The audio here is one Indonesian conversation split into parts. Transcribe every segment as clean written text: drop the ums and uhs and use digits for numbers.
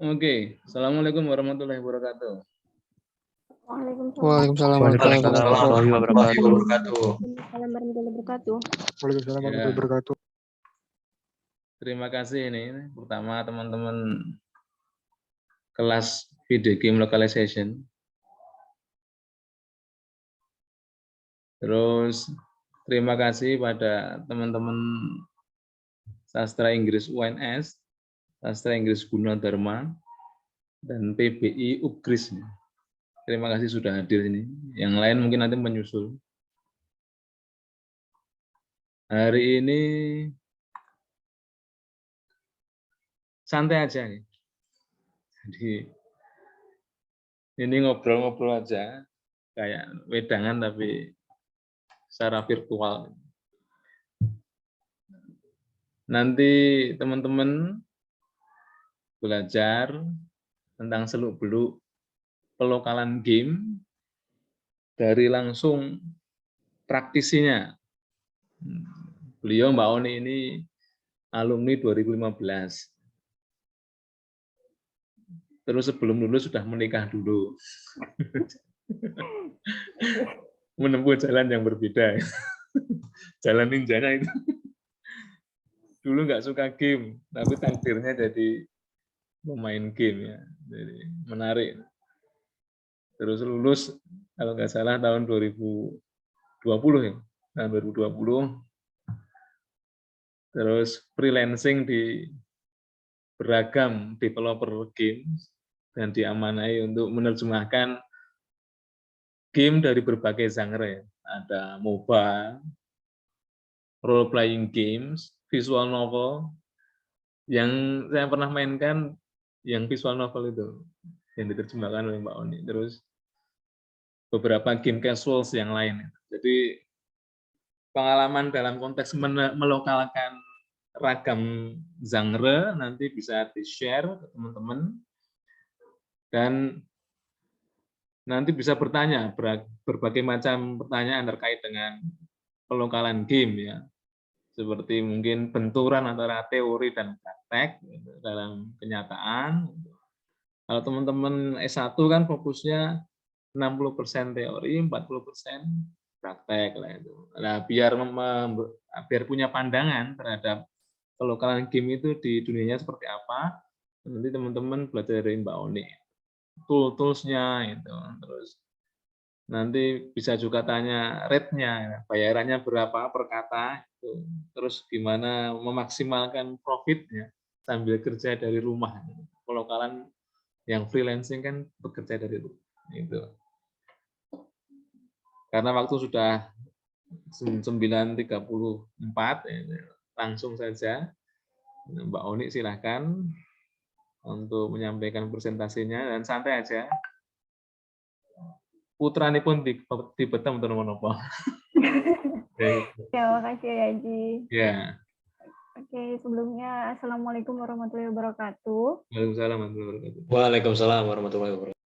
Oke, Assalamualaikum warahmatullahi wabarakatuh. Waalaikumsalam warahmatullahi wabarakatuh. Waalaikumsalam Ya, warahmatullahi wabarakatuh. terima kasih ini. Pertama teman-teman kelas video game localization. Terus terima kasih pada teman-teman sastra Inggris UNS, sastra Inggris Gunadarma, dan PBI Ugris. Terima kasih sudah hadir ini. Yang lain mungkin nanti menyusul. Hari ini santai aja nih. Jadi ini ngobrol-ngobrol aja, kayak wedangan tapi secara virtual. Nanti teman-teman belajar tentang seluk-beluk pelokalan game dari langsung praktisinya. Beliau Mbak Oni ini alumni 2015. Terus sebelum lulus sudah menikah dulu. Menempuh jalan yang berbeda. Jalan ninjanya itu. Dulu nggak suka game, tapi takdirnya jadi pemain game ya. Jadi menarik. Terus lulus kalau nggak salah tahun 2020 ya. Tahun 2020. Terus freelancing di beragam developer games dan diamanai untuk menerjemahkan game dari berbagai genre ya. Ada MOBA, role playing games, visual novel. Yang saya pernah mainkan yang visual novel itu yang diterjemahkan oleh Mbak Oni. Terus beberapa game casuals yang lain. Jadi pengalaman dalam konteks melokalkan ragam genre nanti bisa di-share ke teman-teman dan nanti bisa bertanya berbagai macam pertanyaan terkait dengan pelokalan game ya. Seperti mungkin benturan antara teori dan praktek dalam kenyataan. Kalau teman-teman S1 kan fokusnya 60% teori, 40% praktek lah itu. Nah, biar punya pandangan terhadap pelokalan game itu di dunianya seperti apa, nanti teman-teman belajar dari Mbak Oni. Tools-nya itu. Terus nanti bisa juga tanya rate-nya, bayarannya berapa per kata, itu. Terus gimana memaksimalkan profitnya sambil kerja dari rumah. Pelokalan yang freelancing kan bekerja dari rumah. Itu. Karena waktu sudah 9.34, langsung saja Mbak Oni silahkan untuk menyampaikan presentasinya dan santai aja. Putra ini pun di betam untuk nopo. Terima kasih ya, Ji. Ya. Oke, sebelumnya Assalamualaikum warahmatullahi wabarakatuh. Waalaikumsalam warahmatullahi wabarakatuh. Waalaikumsalam warahmatullahi wabarakatuh.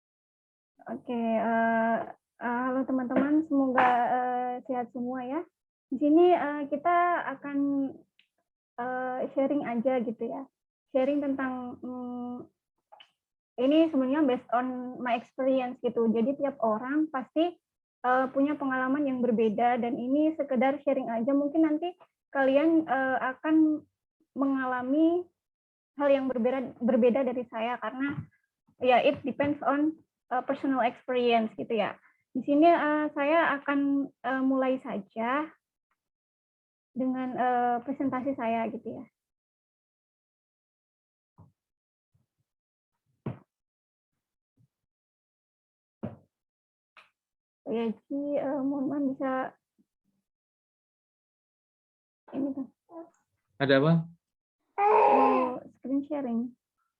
Oke, halo teman-teman, semoga sehat semua ya. Di sini kita akan sharing aja gitu ya. Sharing tentang ini sebenarnya based on my experience gitu. Jadi tiap orang pasti punya pengalaman yang berbeda dan ini sekedar sharing aja. Mungkin nanti kalian akan mengalami hal yang berbeda dari saya karena ya it depends on personal experience gitu ya. Di sini saya akan mulai saja dengan presentasi saya gitu ya. Ya, Ci, mohon maaf bisa ini kan. Ada apa? Screen sharing.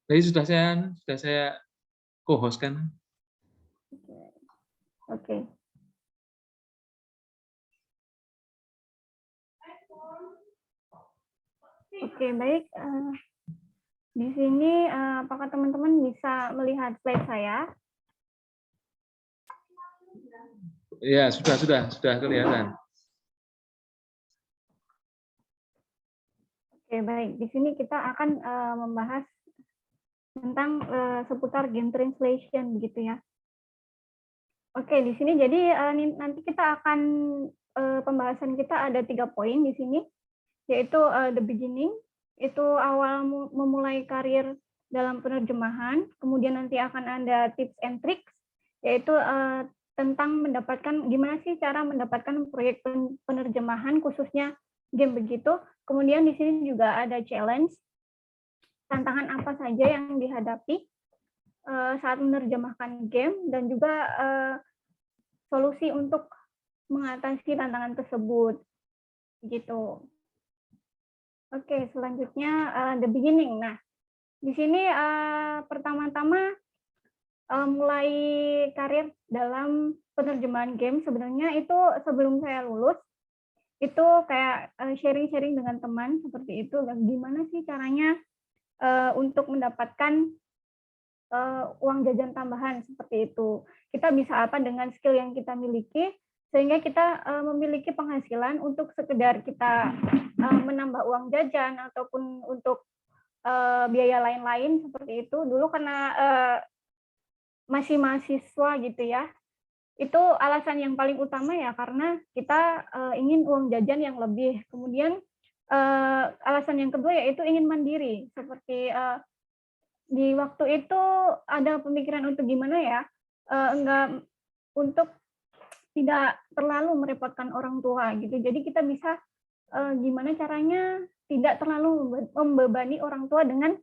Tadi sudah saya co-host kan? Oke. Oke, baik. Di sini apakah teman-teman bisa melihat slide saya? Ya, sudah kelihatan. Oke, baik. Di sini kita akan membahas tentang seputar game translation begitu ya. Oke, di sini jadi nanti kita akan pembahasan kita ada 3 poin di sini, yaitu the beginning, itu awal memulai karir dalam penerjemahan, kemudian nanti akan ada tips and tricks, yaitu tentang mendapatkan gimana sih cara mendapatkan proyek penerjemahan khususnya game begitu. Kemudian di sini juga ada challenge, tantangan apa saja yang dihadapi saat menerjemahkan game, dan juga solusi untuk mengatasi tantangan tersebut gitu. Oke, selanjutnya the beginning. Nah, di sini pertama-tama mulai karir dalam penerjemahan game, sebenarnya itu sebelum saya lulus itu kayak sharing-sharing dengan teman seperti itu, gimana sih caranya untuk mendapatkan uang jajan tambahan seperti itu. Kita bisa apa dengan skill yang kita miliki, sehingga kita memiliki penghasilan untuk sekedar kita menambah uang jajan ataupun untuk biaya lain-lain seperti itu. Dulu karena masih mahasiswa gitu ya, itu alasan yang paling utama ya karena kita ingin uang jajan yang lebih. Kemudian alasan yang kedua yaitu ingin mandiri, seperti di waktu itu ada pemikiran untuk gimana ya, enggak, untuk tidak terlalu merepotkan orang tua gitu. Jadi kita bisa gimana caranya tidak terlalu membebani orang tua dengan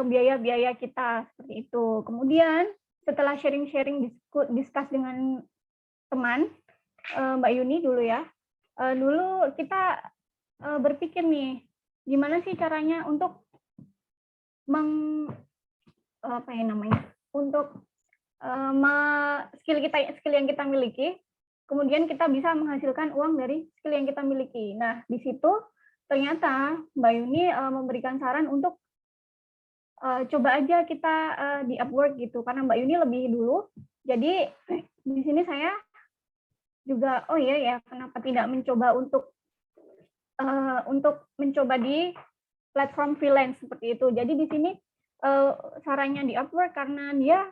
biaya-biaya kita seperti itu. Kemudian setelah sharing-sharing discuss dengan teman, Mbak Yuni dulu ya, dulu kita berpikir nih, gimana sih caranya untuk untuk skill yang kita miliki, kemudian kita bisa menghasilkan uang dari skill yang kita miliki. Nah, di situ ternyata Mbak Yuni memberikan saran untuk coba aja kita di Upwork gitu, karena Mbak Yuni lebih dulu. Jadi di sini saya juga, oh iya ya, kenapa tidak mencoba untuk mencoba di platform freelance seperti itu. Jadi di sini sarannya di Upwork karena dia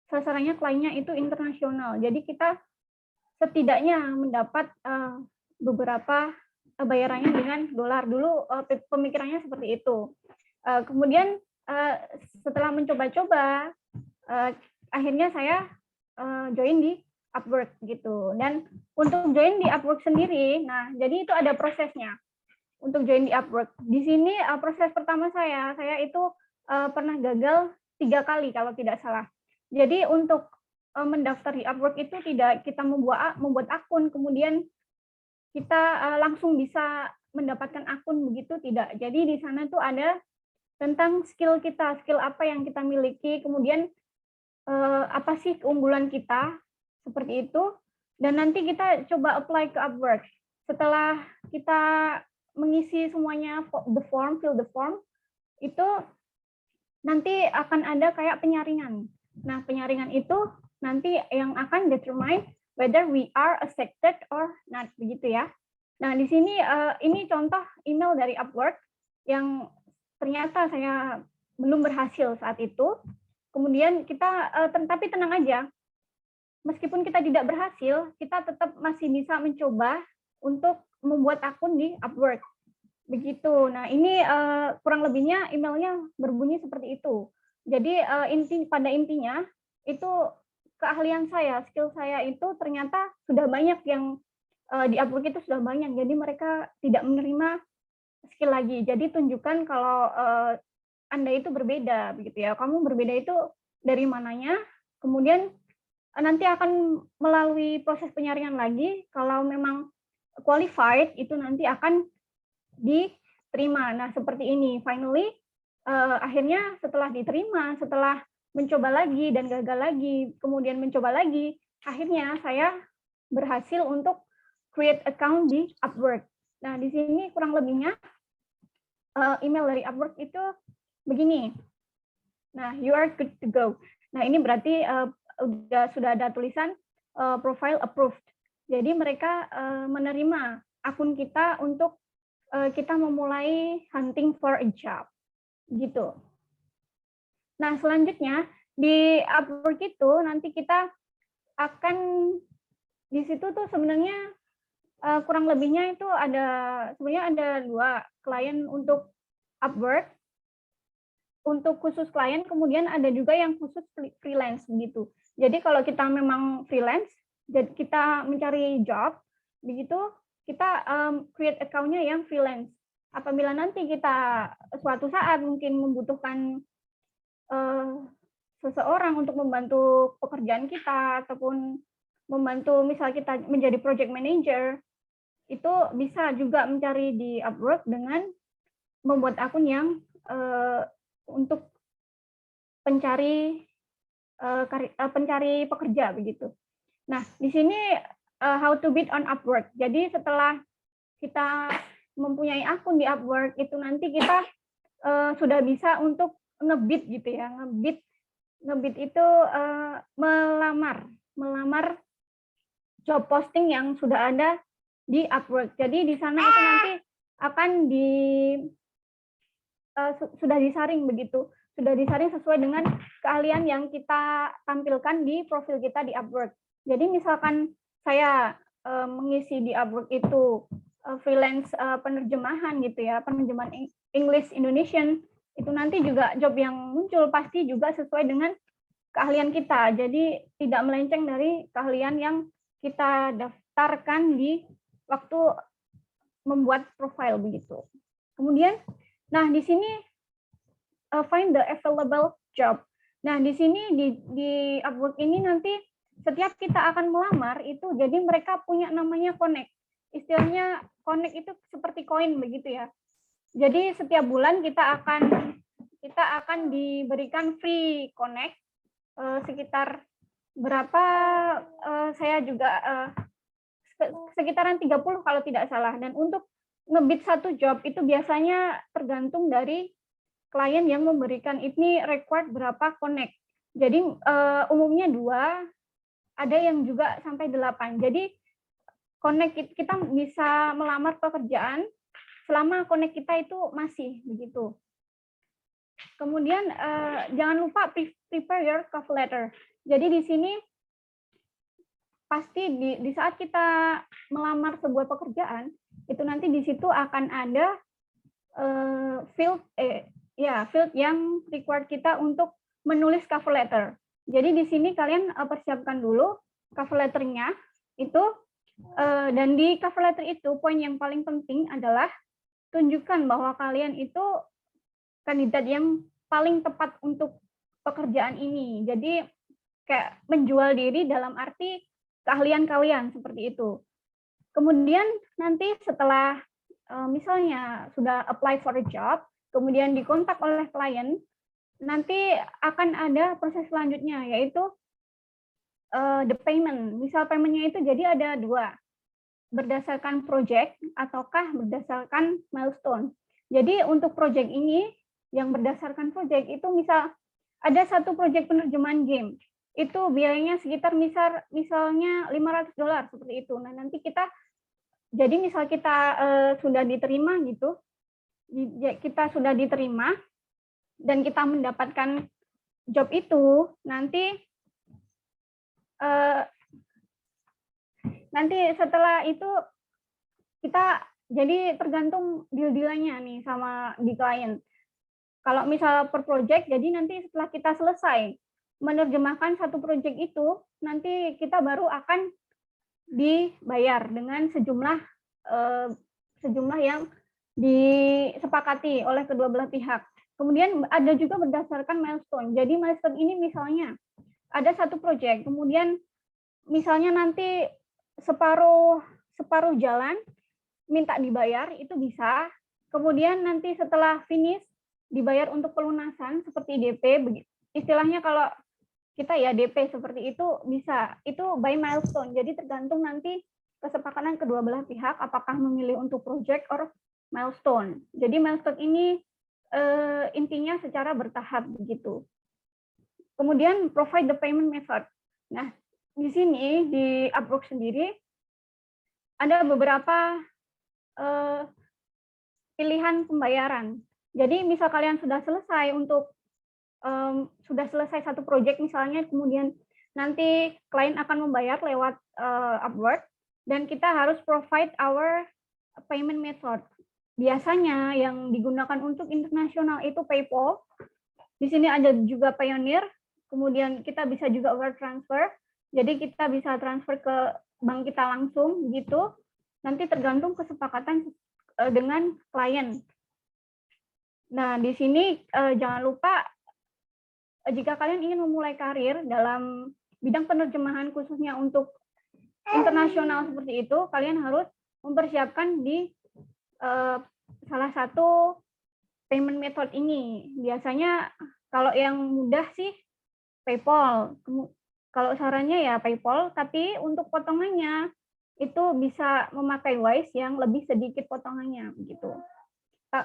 sasarannya kliennya itu internasional. Jadi kita setidaknya mendapat beberapa bayarannya dengan dolar. Dulu pemikirannya seperti itu. Kemudian setelah mencoba-coba, akhirnya saya join di Upwork gitu. Dan untuk join di Upwork sendiri, nah jadi itu ada prosesnya. Untuk join di Upwork. Di sini proses pertama saya itu pernah gagal 3 kali kalau tidak salah. Jadi untuk mendaftar di Upwork itu tidak kita membuat akun, kemudian kita langsung bisa mendapatkan akun begitu, tidak. Jadi di sana tuh ada tentang skill kita, skill apa yang kita miliki, kemudian apa sih keunggulan kita, seperti itu. Dan nanti kita coba apply ke Upwork. Setelah kita mengisi semuanya, fill the form, itu nanti akan ada kayak penyaringan. Nah, penyaringan itu nanti yang akan determine whether we are accepted or not, begitu ya. Nah, di sini ini contoh email dari Upwork yang ternyata saya belum berhasil saat itu. Kemudian kita, tapi tenang aja, meskipun kita tidak berhasil, kita tetap masih bisa mencoba untuk membuat akun di Upwork. Begitu. Nah, ini kurang lebihnya emailnya berbunyi seperti itu. Jadi pada intinya itu keahlian saya, skill saya itu ternyata sudah banyak yang di Upwork itu sudah banyak. Jadi mereka tidak menerima skill lagi. Jadi tunjukkan kalau Anda itu berbeda, begitu ya. Kamu berbeda itu dari mananya? Kemudian nanti akan melalui proses penyaringan lagi. Kalau memang qualified itu nanti akan diterima. Nah, seperti ini. Finally, akhirnya setelah diterima, setelah mencoba lagi dan gagal lagi, kemudian mencoba lagi, akhirnya saya berhasil untuk create account di Upwork. Nah, di sini kurang lebihnya email dari Upwork itu begini. Nah, you are good to go. Nah, ini berarti sudah ada tulisan profile approved. Jadi mereka menerima akun kita untuk kita memulai hunting for a job, gitu. Nah, selanjutnya di Upwork itu nanti kita akan di situ tuh sebenarnya kurang lebihnya itu sebenarnya ada 2 klien untuk Upwork, untuk khusus klien, kemudian ada juga yang khusus freelance begitu. Jadi kalau kita memang freelance, jadi kita mencari job, begitu kita create account-nya yang freelance. Apabila nanti kita suatu saat mungkin membutuhkan seseorang untuk membantu pekerjaan kita ataupun membantu misal kita menjadi project manager, itu bisa juga mencari di Upwork dengan membuat akun yang untuk pencari pekerja begitu. Nah, di sini how to bid on Upwork. Jadi setelah kita mempunyai akun di Upwork itu nanti kita sudah bisa untuk ngebid gitu ya. Ngebid itu melamar job posting yang sudah ada di Upwork. Jadi di sana itu nanti akan sudah disaring begitu, sudah disaring sesuai dengan keahlian yang kita tampilkan di profil kita di Upwork. Jadi misalkan saya mengisi di Upwork itu freelance penerjemahan gitu ya, penerjemahan English Indonesian, itu nanti juga job yang muncul pasti juga sesuai dengan keahlian kita. Jadi tidak melenceng dari keahlian yang kita daftarkan di waktu membuat profil begitu. Kemudian, nah di sini find the available job. Nah di sini di Upwork ini nanti setiap kita akan melamar itu, jadi mereka punya namanya connect. Istilahnya connect itu seperti koin begitu ya. Jadi setiap bulan kita akan diberikan free connect sekitar berapa saya juga sekitaran 30 kalau tidak salah. Dan untuk ngebid satu job itu biasanya tergantung dari klien yang memberikan ini required berapa connect. Jadi umumnya 2, ada yang juga sampai 8. Jadi connect kita bisa melamar pekerjaan selama connect kita itu masih begitu. Kemudian jangan lupa prepare your cover letter. Jadi di sini pasti di saat kita melamar sebuah pekerjaan itu nanti di situ akan ada field yang required kita untuk menulis cover letter. Jadi di sini kalian persiapkan dulu cover letternya itu, dan di cover letter itu poin yang paling penting adalah tunjukkan bahwa kalian itu kandidat yang paling tepat untuk pekerjaan ini. Jadi kayak menjual diri dalam arti keahlian kalian seperti itu. Kemudian nanti setelah misalnya sudah apply for a job, kemudian dikontak oleh klien, nanti akan ada proses selanjutnya, yaitu the payment. Misal paymentnya itu jadi ada 2, berdasarkan project ataukah berdasarkan milestone. Jadi untuk project ini, yang berdasarkan project itu misal ada satu project penerjemahan game, itu biayanya sekitar misalnya $500 seperti itu. Nah nanti jadi misal kita sudah diterima gitu, kita sudah diterima dan kita mendapatkan job itu, nanti setelah itu kita jadi tergantung deal-dealannya nih sama di klien. Kalau misal per project, jadi nanti setelah kita selesai menerjemahkan satu project itu, nanti kita baru akan dibayar dengan sejumlah yang disepakati oleh kedua belah pihak. Kemudian ada juga berdasarkan milestone. Jadi milestone ini misalnya ada satu project, kemudian misalnya nanti separuh jalan minta dibayar, itu bisa. Kemudian nanti setelah finish dibayar untuk pelunasan seperti DP, istilahnya kalau kita ya DP seperti itu bisa. Itu by milestone. Jadi tergantung nanti kesepakatan kedua belah pihak apakah memilih untuk project or milestone. Jadi milestone ini intinya secara bertahap begitu. Kemudian provide the payment method. Nah, di sini di Upwork sendiri ada beberapa pilihan pembayaran. Jadi misal kalian sudah selesai untuk sudah selesai satu project misalnya, kemudian nanti klien akan membayar lewat Upwork, dan kita harus provide our payment method. Biasanya yang digunakan untuk internasional itu PayPal. Di sini ada juga Payoneer, kemudian kita bisa juga wire transfer. Jadi kita bisa transfer ke bank kita langsung gitu. Nanti tergantung kesepakatan dengan klien. Nah, di sini jangan lupa jika kalian ingin memulai karir dalam bidang penerjemahan khususnya untuk internasional seperti itu, kalian harus mempersiapkan di salah satu payment method ini. Biasanya kalau yang mudah sih PayPal. Kalau sarannya ya PayPal, tapi untuk potongannya itu bisa memakai Wise yang lebih sedikit potongannya begitu.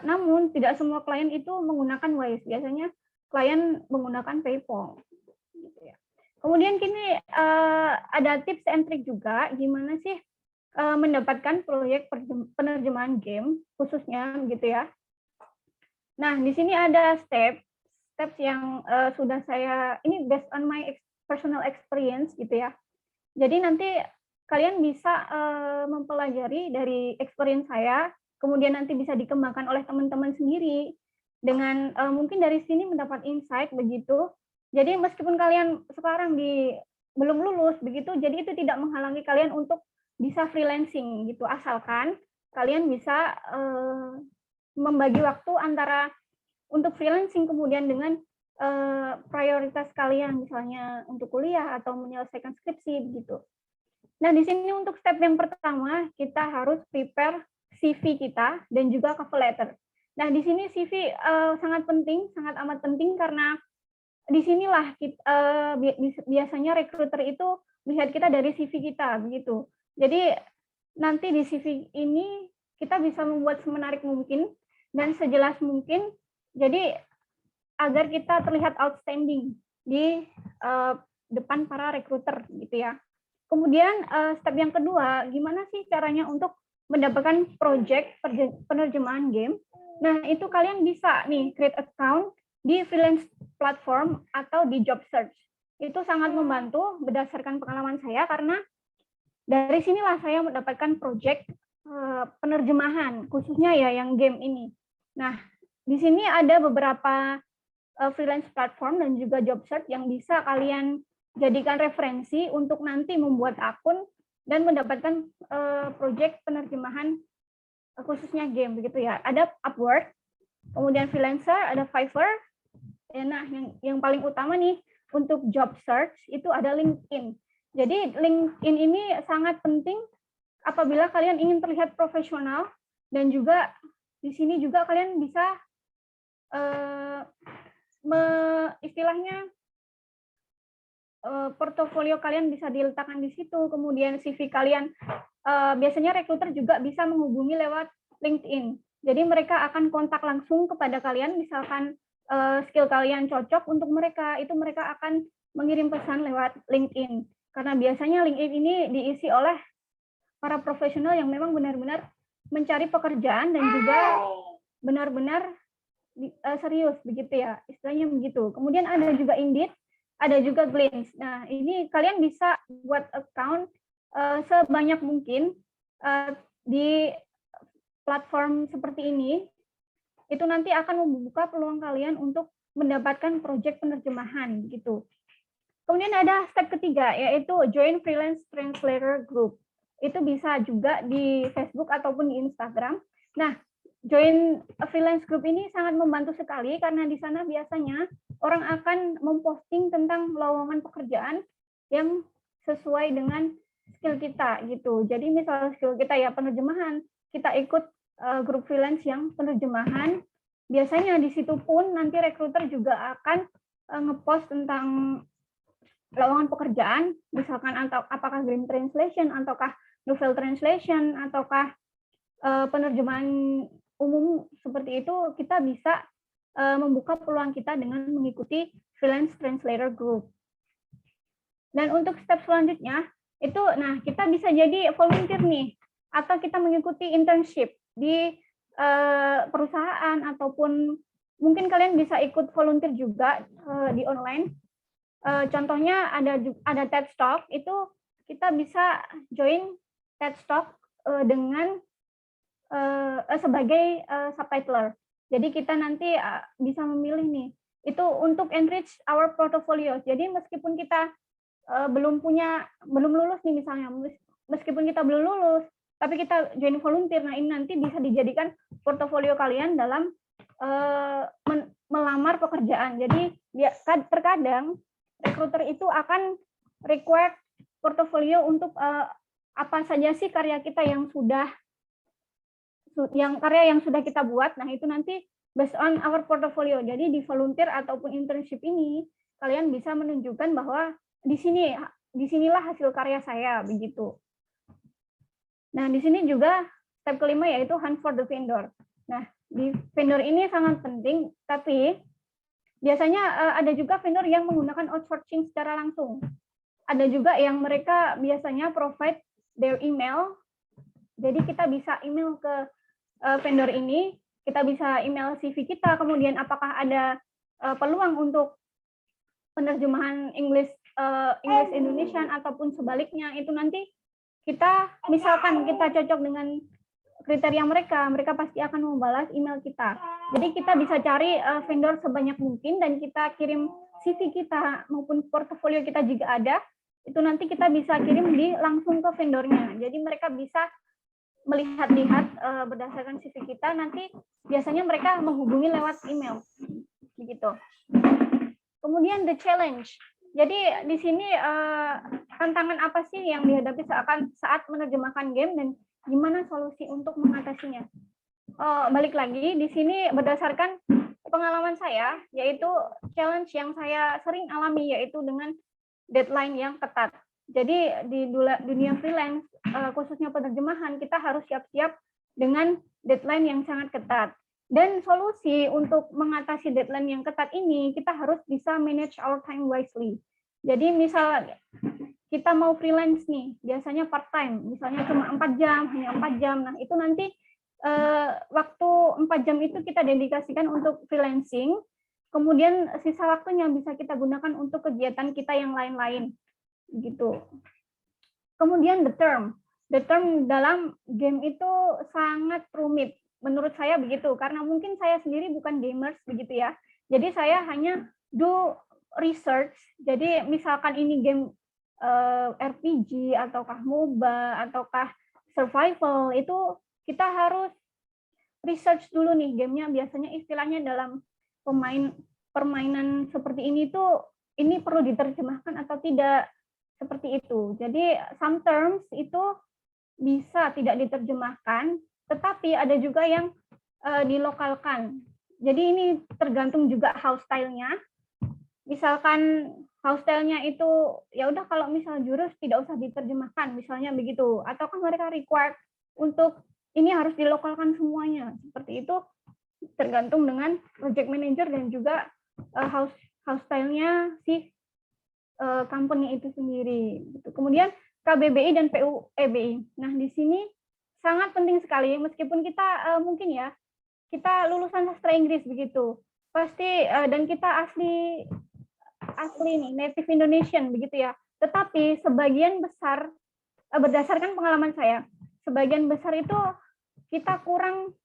Namun tidak semua klien itu menggunakan Wise. Biasanya klien menggunakan PayPal. Gitu ya. Kemudian kini ada tips and trick juga gimana sih mendapatkan proyek penerjemahan game khususnya gitu ya. Nah, di sini ada steps yang sudah saya, ini based on my personal experience gitu ya. Jadi nanti kalian bisa mempelajari dari experience saya, kemudian nanti bisa dikembangkan oleh teman-teman sendiri dengan mungkin dari sini mendapat insight begitu. Jadi meskipun kalian sekarang belum lulus begitu, jadi itu tidak menghalangi kalian untuk bisa freelancing gitu, asalkan kalian bisa membagi waktu antara untuk freelancing kemudian dengan prioritas kalian, misalnya untuk kuliah atau menyelesaikan skripsi begitu. Nah, di sini untuk step yang pertama kita harus prepare CV kita dan juga cover letter. Nah, di sini CV sangat penting, sangat amat penting karena disinilah biasanya recruiter itu melihat kita dari CV kita begitu. Jadi nanti di CV ini kita bisa membuat semenarik mungkin dan sejelas mungkin. Jadi agar kita terlihat outstanding di depan para recruiter gitu ya. Kemudian step yang kedua, gimana sih caranya untuk mendapatkan project penerjemahan game? Nah, itu kalian bisa nih create account di freelance platform atau di job search. Itu sangat membantu berdasarkan pengalaman saya karena dari sinilah saya mendapatkan project penerjemahan khususnya ya yang game ini. Nah, di sini ada beberapa freelance platform dan juga job search yang bisa kalian jadikan referensi untuk nanti membuat akun dan mendapatkan project penerjemahan khususnya game begitu ya. Ada Upwork, kemudian freelancer, ada Fiverr. Nah, yang paling utama nih untuk job search itu ada LinkedIn. Jadi LinkedIn ini sangat penting apabila kalian ingin terlihat profesional dan juga di sini juga kalian bisa istilahnya portofolio kalian bisa diletakkan di situ, kemudian CV kalian biasanya recruiter juga bisa menghubungi lewat LinkedIn. Jadi mereka akan kontak langsung kepada kalian, misalkan skill kalian cocok untuk mereka, itu mereka akan mengirim pesan lewat LinkedIn. Karena biasanya LinkedIn ini diisi oleh para profesional yang memang benar-benar mencari pekerjaan dan juga benar-benar serius begitu ya, istilahnya begitu. Kemudian ada juga Indeed, ada juga Glints. Nah, ini kalian bisa buat account sebanyak mungkin di platform seperti ini. Itu nanti akan membuka peluang kalian untuk mendapatkan proyek penerjemahan gitu. Kemudian ada step ketiga, yaitu join freelance translator group. Itu bisa juga di Facebook ataupun di Instagram. Nah, join freelance group ini sangat membantu sekali karena di sana biasanya orang akan memposting tentang lowongan pekerjaan yang sesuai dengan skill kita gitu. Jadi misalnya skill kita ya penerjemahan, kita ikut grup freelance yang penerjemahan. Biasanya di situ pun nanti recruiter juga akan ngepost tentang lowongan pekerjaan, misalkan apakah green translation, ataukah novel translation, ataukah penerjemahan umum seperti itu, kita bisa membuka peluang kita dengan mengikuti freelance translator group. Dan untuk step selanjutnya, itu nah kita bisa jadi volunteer nih, atau kita mengikuti internship di perusahaan ataupun mungkin kalian bisa ikut volunteer juga di online. Contohnya ada TED Talk, itu kita bisa join TED Talk dengan sebagai subtitler. Jadi kita nanti bisa memilih nih, itu untuk enrich our portfolio. Jadi meskipun kita belum lulus nih misalnya, meskipun kita belum lulus, tapi kita join volunteer, nah ini nanti bisa dijadikan portofolio kalian dalam melamar pekerjaan. Jadi terkadang recruiter itu akan require portofolio untuk apa saja sih karya kita yang sudah kita buat. Nah itu nanti based on our portfolio. Jadi di volunteer ataupun internship ini kalian bisa menunjukkan bahwa disinilah hasil karya saya begitu. Nah di sini juga step kelima yaitu hunt for the vendor. Nah di vendor ini sangat penting, tapi biasanya ada juga vendor yang menggunakan outsourcing secara langsung. Ada juga yang mereka biasanya provide their email. Jadi kita bisa email ke vendor ini, kita bisa email CV kita, kemudian apakah ada peluang untuk penerjemahan English Indonesian ataupun sebaliknya, itu nanti misalkan kita cocok dengan kriteria mereka pasti akan membalas email kita. Jadi kita bisa cari vendor sebanyak mungkin dan kita kirim CV kita maupun portofolio kita jika ada, itu nanti kita bisa kirim langsung ke vendornya. Jadi mereka bisa melihat-lihat berdasarkan CV kita, nanti biasanya mereka menghubungi lewat email. Begitu. Kemudian the challenge. Jadi di sini tantangan apa sih yang dihadapi saat menerjemahkan game dan gimana solusi untuk mengatasinya? Balik lagi di sini berdasarkan pengalaman saya, yaitu challenge yang saya sering alami yaitu dengan deadline yang ketat. Jadi di dunia freelance, khususnya penerjemahan, kita harus siap-siap dengan deadline yang sangat ketat. Dan solusi untuk mengatasi deadline yang ketat ini, kita harus bisa manage our time wisely. Jadi misal kita mau freelance nih, biasanya part-time, misalnya cuma 4 jam, hanya 4 jam. Nah itu nanti waktu 4 jam itu kita dedikasikan untuk freelancing, kemudian sisa waktunya bisa kita gunakan untuk kegiatan kita yang lain-lain. Gitu. Kemudian the term dalam game itu sangat rumit. Menurut saya begitu, karena mungkin saya sendiri bukan gamers begitu ya. Jadi saya hanya do research. Jadi misalkan ini game RPG ataukah MOBA ataukah survival, itu kita harus research dulu nih gamenya. Biasanya istilahnya dalam permainan seperti ini tuh ini perlu diterjemahkan atau tidak, seperti itu. Jadi some terms itu bisa tidak diterjemahkan, tetapi ada juga yang dilokalkan. Jadi ini tergantung juga house style-nya. Misalkan house style-nya itu ya udah kalau misal jurus tidak usah diterjemahkan, misalnya begitu. Ataukah mereka required untuk ini harus dilokalkan semuanya. Seperti itu tergantung dengan project manager dan juga house style-nya si company itu sendiri. Kemudian KBBI dan PUEBI. Nah, di sini sangat penting sekali, meskipun kita mungkin ya, kita lulusan sastra Inggris begitu, pasti dan kita asli nih, native Indonesian begitu ya. Tetapi sebagian besar, berdasarkan pengalaman saya, sebagian besar itu kita kurang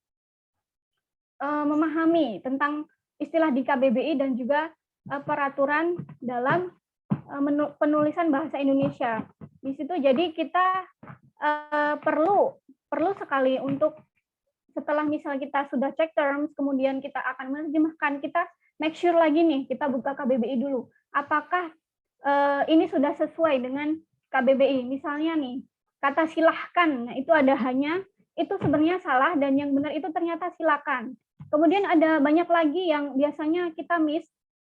memahami tentang istilah di KBBI dan juga peraturan dalam penulisan bahasa Indonesia. Di situ jadi kita perlu sekali untuk setelah misal kita sudah cek terms, kemudian kita akan menerjemahkan, kita make sure lagi nih, kita buka KBBI dulu. Apakah ini sudah sesuai dengan KBBI? Misalnya nih, kata silahkan, nah itu ada hanya, itu sebenarnya salah, dan yang benar itu ternyata silakan. Kemudian ada banyak lagi yang biasanya kita miss,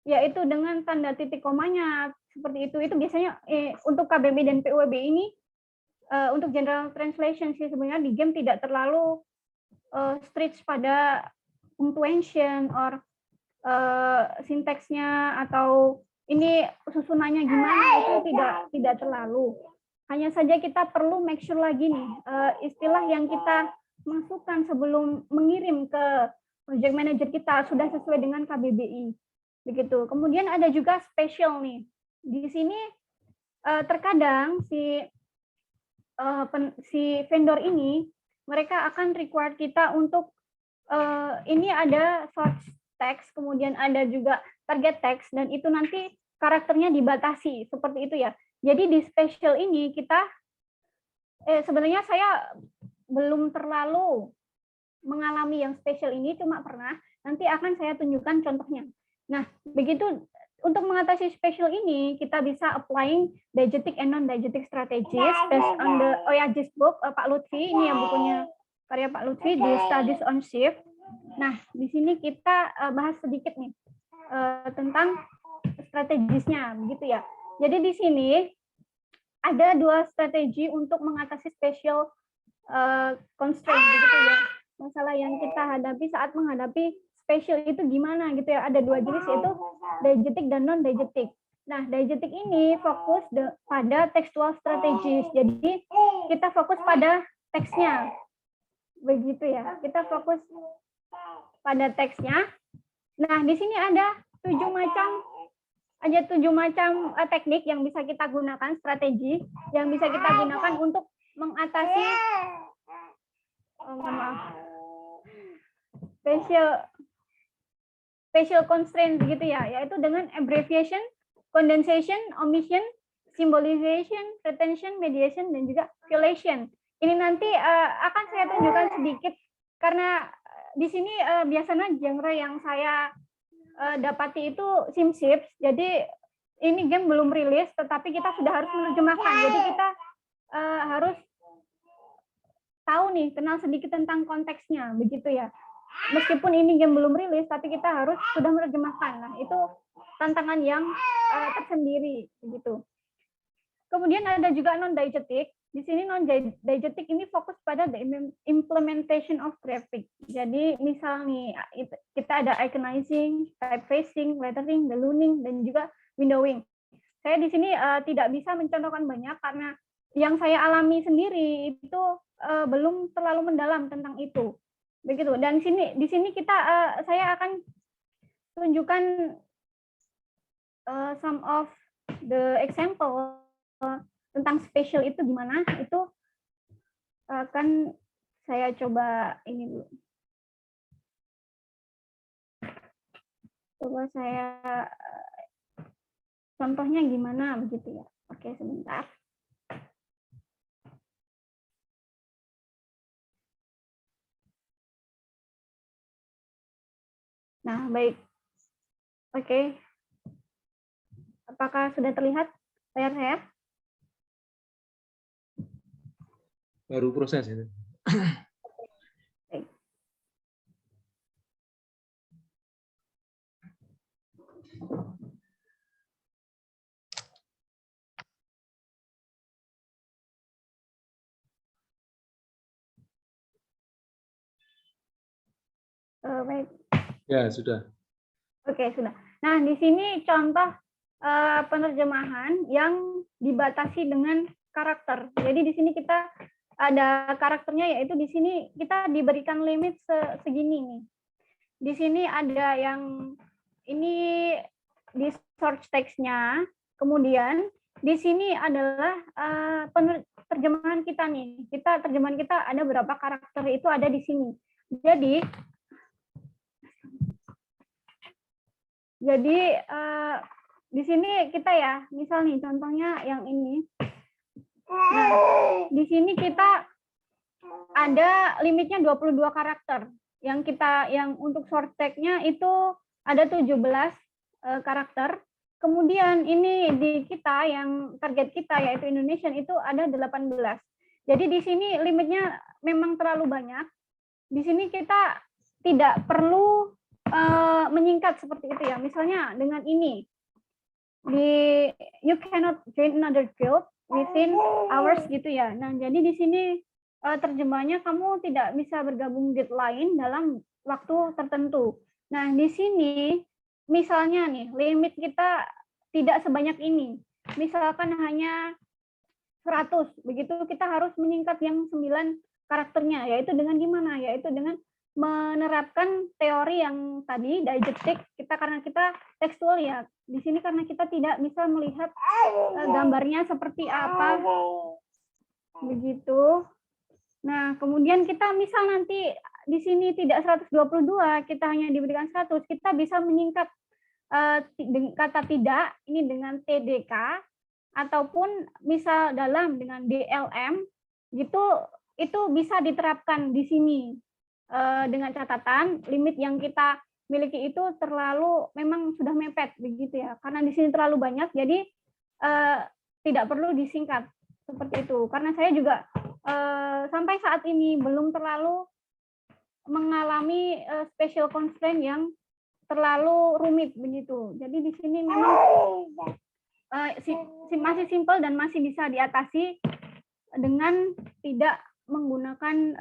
yaitu dengan tanda titik komanya, seperti itu biasanya untuk KBBI dan PUEB ini, untuk general translation sih sebenarnya di game tidak terlalu strict pada punctuation or sinteksnya atau ini susunannya gimana, itu tidak terlalu. Hanya saja kita perlu make sure lagi nih istilah yang kita masukkan sebelum mengirim ke project manager kita sudah sesuai dengan KBBI. Begitu. Kemudian ada juga special nih. Di sini terkadang si vendor ini mereka akan require kita untuk ini ada source text, kemudian ada juga target text, dan itu nanti karakternya dibatasi seperti itu ya. Jadi di special ini kita sebenarnya saya belum terlalu mengalami yang special ini, cuma pernah. Nanti akan saya tunjukkan contohnya. Nah, begitu untuk mengatasi special ini kita bisa applying diegetic and non-diegetic strategies based on the Oyajis book Pak Lutfi, ini yang bukunya karya Pak Lutfi di Studies on Shift. Nah, di sini kita bahas sedikit nih tentang strategisnya, begitu ya. Jadi di sini ada 2 strategi untuk mengatasi special constraint, begitu ya. Masalah yang kita hadapi saat menghadapi special itu gimana gitu ya. Ada 2 jenis, yaitu diegetic dan non-diegetic. Nah, diegetic ini fokus pada textual strategies. Jadi kita fokus pada teksnya. Begitu ya. Kita fokus pada teksnya. Nah, di sini ada 7 macam teknik yang bisa kita gunakan, strategi yang bisa kita gunakan untuk mengatasi special constraint begitu ya, yaitu dengan abbreviation, condensation, omission, symbolization, retention, mediation, dan juga violation. Ini nanti akan saya tunjukkan sedikit karena di sini biasanya genre yang saya dapati itu SimShips. Jadi ini game belum rilis, tetapi kita sudah harus menerjemahkan. Jadi kita harus tahu nih, kenal sedikit tentang konteksnya, begitu ya. Meskipun ini game belum rilis, tapi kita harus sudah menerjemahkan. Nah, itu tantangan yang tersendiri, begitu. Kemudian ada juga non-diegetic. Di sini non-diegetic ini fokus pada the implementation of graphic. Jadi misal nih, kita ada iconizing, typeface, lettering, ballooning, dan juga windowing. Saya di sini tidak bisa mencontohkan banyak karena yang saya alami sendiri itu belum terlalu mendalam tentang itu. Begitu. Dan di sini saya akan tunjukkan some of the example tentang special itu gimana. Itu akan saya coba ini dulu. Coba saya contohnya gimana begitu ya. Oke, sebentar. Nah, baik. Oke. Apakah sudah terlihat layar saya? Baru proses itu. Baik. Ya, sudah. Oke, sudah. Nah, di sini contoh penerjemahan yang dibatasi dengan karakter. Jadi di sini kita ada karakternya, yaitu di sini kita diberikan limit segini nih. Di sini ada yang ini di source text-nya, kemudian di sini adalah terjemahan kita nih. Terjemahan kita ada berapa karakter itu ada di sini. Jadi di sini kita ya, misal nih contohnya yang ini. Nah, di sini kita ada limitnya 22 karakter. Yang untuk short tag-nya itu ada 17 karakter. Kemudian ini di kita yang target kita yaitu Indonesian itu ada 18. Jadi di sini limitnya memang terlalu banyak. Di sini kita tidak perlu menyingkat seperti itu ya. Misalnya dengan ini you cannot join another guild within hours gitu ya. Nah, jadi di sini terjemahnya kamu tidak bisa bergabung guild lain dalam waktu tertentu. Nah, di sini misalnya nih limit kita tidak sebanyak ini. Misalkan hanya 100, begitu kita harus menyingkat yang 9 karakternya, yaitu dengan gimana? Yaitu dengan menerapkan teori yang tadi diegetik karena kita tekstual ya. Di sini karena kita tidak bisa melihat gambarnya seperti apa. Begitu. Nah, kemudian kita misal nanti di sini tidak 122, kita hanya diberikan 100, kita bisa menyingkat kata tidak ini dengan TDK ataupun misal dalam dengan DLM gitu, itu bisa diterapkan di sini dengan catatan limit yang kita miliki itu terlalu memang sudah mepet begitu ya, karena di sini terlalu banyak jadi tidak perlu disingkat seperti itu. Karena saya juga sampai saat ini belum terlalu mengalami special constraint yang terlalu rumit begitu. Jadi di sini memang masih simpel dan masih bisa diatasi dengan tidak menggunakan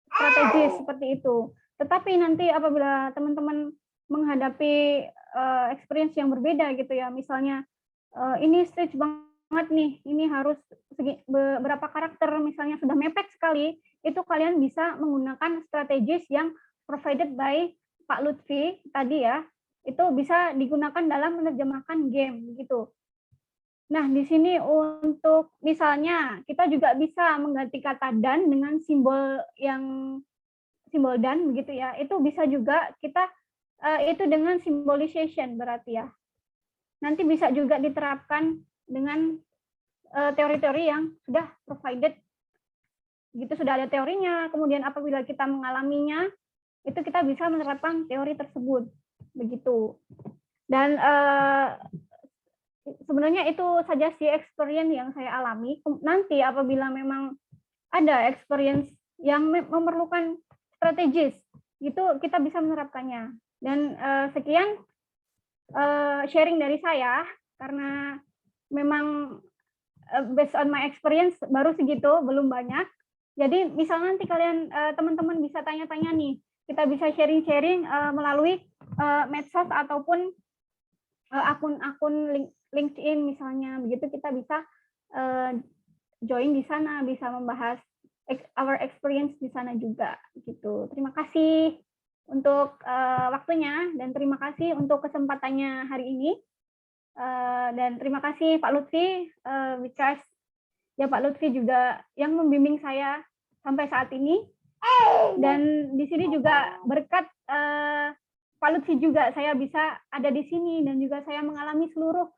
strategi seperti itu. Tetapi nanti apabila teman-teman menghadapi experience yang berbeda gitu ya, misalnya ini stretch banget nih, ini harus berapa karakter misalnya sudah mepet sekali, itu kalian bisa menggunakan strategis yang provided by Pak Lutfi tadi ya, itu bisa digunakan dalam menerjemahkan game gitu. Nah, di sini untuk misalnya kita juga bisa mengganti kata dan dengan simbol dan begitu ya. Itu bisa juga kita itu dengan symbolization berarti ya. Nanti bisa juga diterapkan dengan teori-teori yang sudah provided gitu, sudah ada teorinya. Kemudian apabila kita mengalaminya, itu kita bisa menerapkan teori tersebut begitu. Dan sebenarnya itu saja sih experience yang saya alami. Nanti apabila memang ada experience yang memerlukan strategis, itu kita bisa menerapkannya. Dan sekian sharing dari saya, karena memang based on my experience baru segitu, belum banyak. Jadi misal nanti kalian teman-teman bisa tanya-tanya nih, kita bisa sharing-sharing melalui medsos ataupun akun-akun LinkedIn misalnya, begitu kita bisa join di sana, bisa membahas our experience di sana juga gitu. Terima kasih untuk waktunya dan terima kasih untuk kesempatannya hari ini. Dan terima kasih Pak Lutfi, because ya Pak Lutfi juga yang membimbing saya sampai saat ini. Dan di sini juga berkat Pak Lutfi juga saya bisa ada di sini dan juga saya mengalami seluruh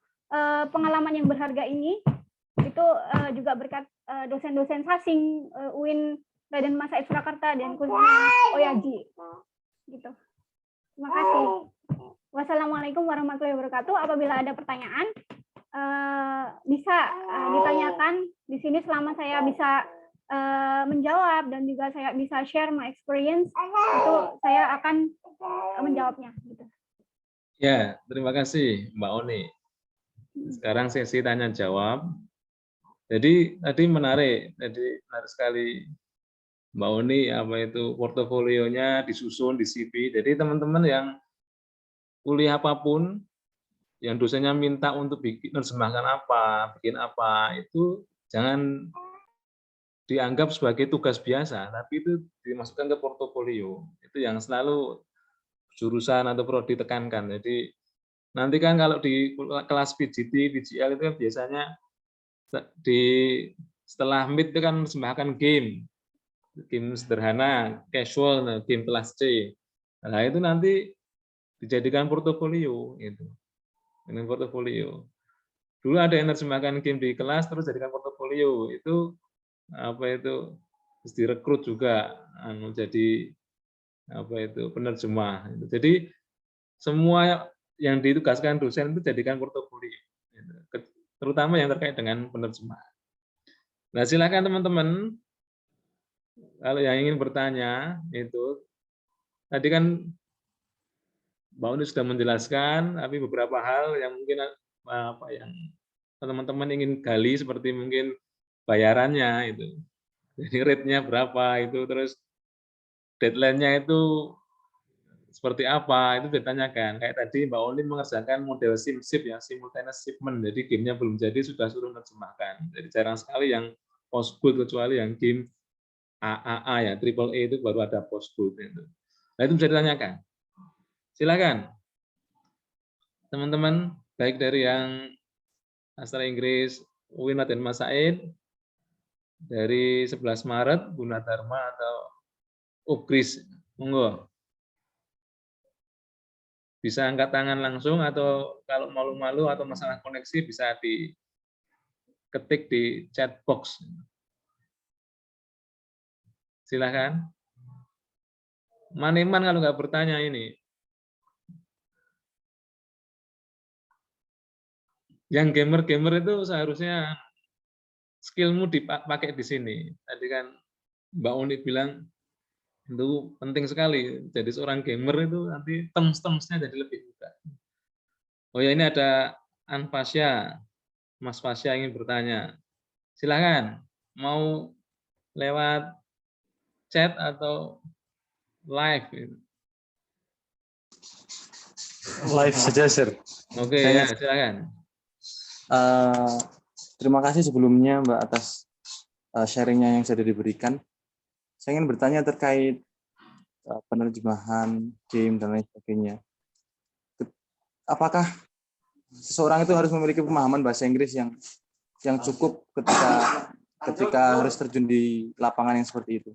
pengalaman yang berharga ini. Itu juga berkat dosen-dosen Sasing, UIN Raden Mas Said Surakarta dan khususnya Oyaji. Gitu. Terima kasih. Wassalamualaikum warahmatullahi wabarakatuh. Apabila ada pertanyaan bisa ditanyakan di sini selama saya bisa menjawab dan juga saya bisa share my experience, itu saya akan menjawabnya. Gitu. Ya, terima kasih Mbak Oni. Sekarang sesi tanya jawab. Jadi tadi menarik sekali Mbak Oni, apa itu portofolionya disusun di CV. Jadi teman-teman yang kuliah apapun, yang dosennya minta untuk menerjemahkan apa, bikin apa, itu jangan dianggap sebagai tugas biasa, tapi itu dimasukkan ke portofolio. Itu yang selalu jurusan atau prodi ditekankan. Jadi nanti kan kalau di kelas PGT, PGL itu kan biasanya setelah mid itu kan menerjemahkan game sederhana, casual, game kelas C. Nah itu nanti dijadikan portofolio itu. Ini portofolio. Dulu ada yang menerjemahkan game di kelas terus jadikan portofolio. Itu apa itu terus direkrut juga jadi apa itu penerjemah. Jadi semua yang ditugaskan dosen itu jadikan portofolio. Terutama yang terkait dengan penerjemahan. Nah, silakan teman-teman kalau yang ingin bertanya itu tadi kan Mbak Uni sudah menjelaskan, tapi beberapa hal yang mungkin apa yang teman-teman ingin gali seperti mungkin bayarannya itu, jadi rate-nya berapa itu, terus deadline-nya itu seperti apa itu ditanyakan. Kayak tadi Mbak Uni mengerjakan model SimShip ya, simultaneous shipment, jadi gamenya belum jadi sudah suruh menerjemahkan. Jadi jarang sekali yang possible kecuali yang game AAA ya, triple A itu baru ada postcode itu. Nah, itu bisa ditanyakan. Silakan. Teman-teman, baik dari yang Sastra Inggris Wina dan Mas Said, dari 11 Maret, Gunadarma atau Ugris, monggo. Bisa angkat tangan langsung atau kalau malu-malu atau masalah koneksi bisa diketik di chat box. Silakan. Maniman kalau nggak bertanya ini. Yang gamer-gamer itu seharusnya skillmu dipakai di sini. Tadi kan Mbak Uni bilang itu penting sekali. Jadi seorang gamer itu nanti terms-termsnya jadi lebih mudah. Oh ya, ini ada Anfasya. Mas Fasya ingin bertanya. Silakan. Mau lewat chat atau live? Live saja, Sir. Oke, ya, silakan. Terima kasih sebelumnya, Mbak, atas sharingnya yang sudah diberikan. Saya ingin bertanya terkait penerjemahan game dan lain sebagainya. Apakah seseorang itu harus memiliki pemahaman bahasa Inggris yang cukup ketika harus terjun di lapangan yang seperti itu?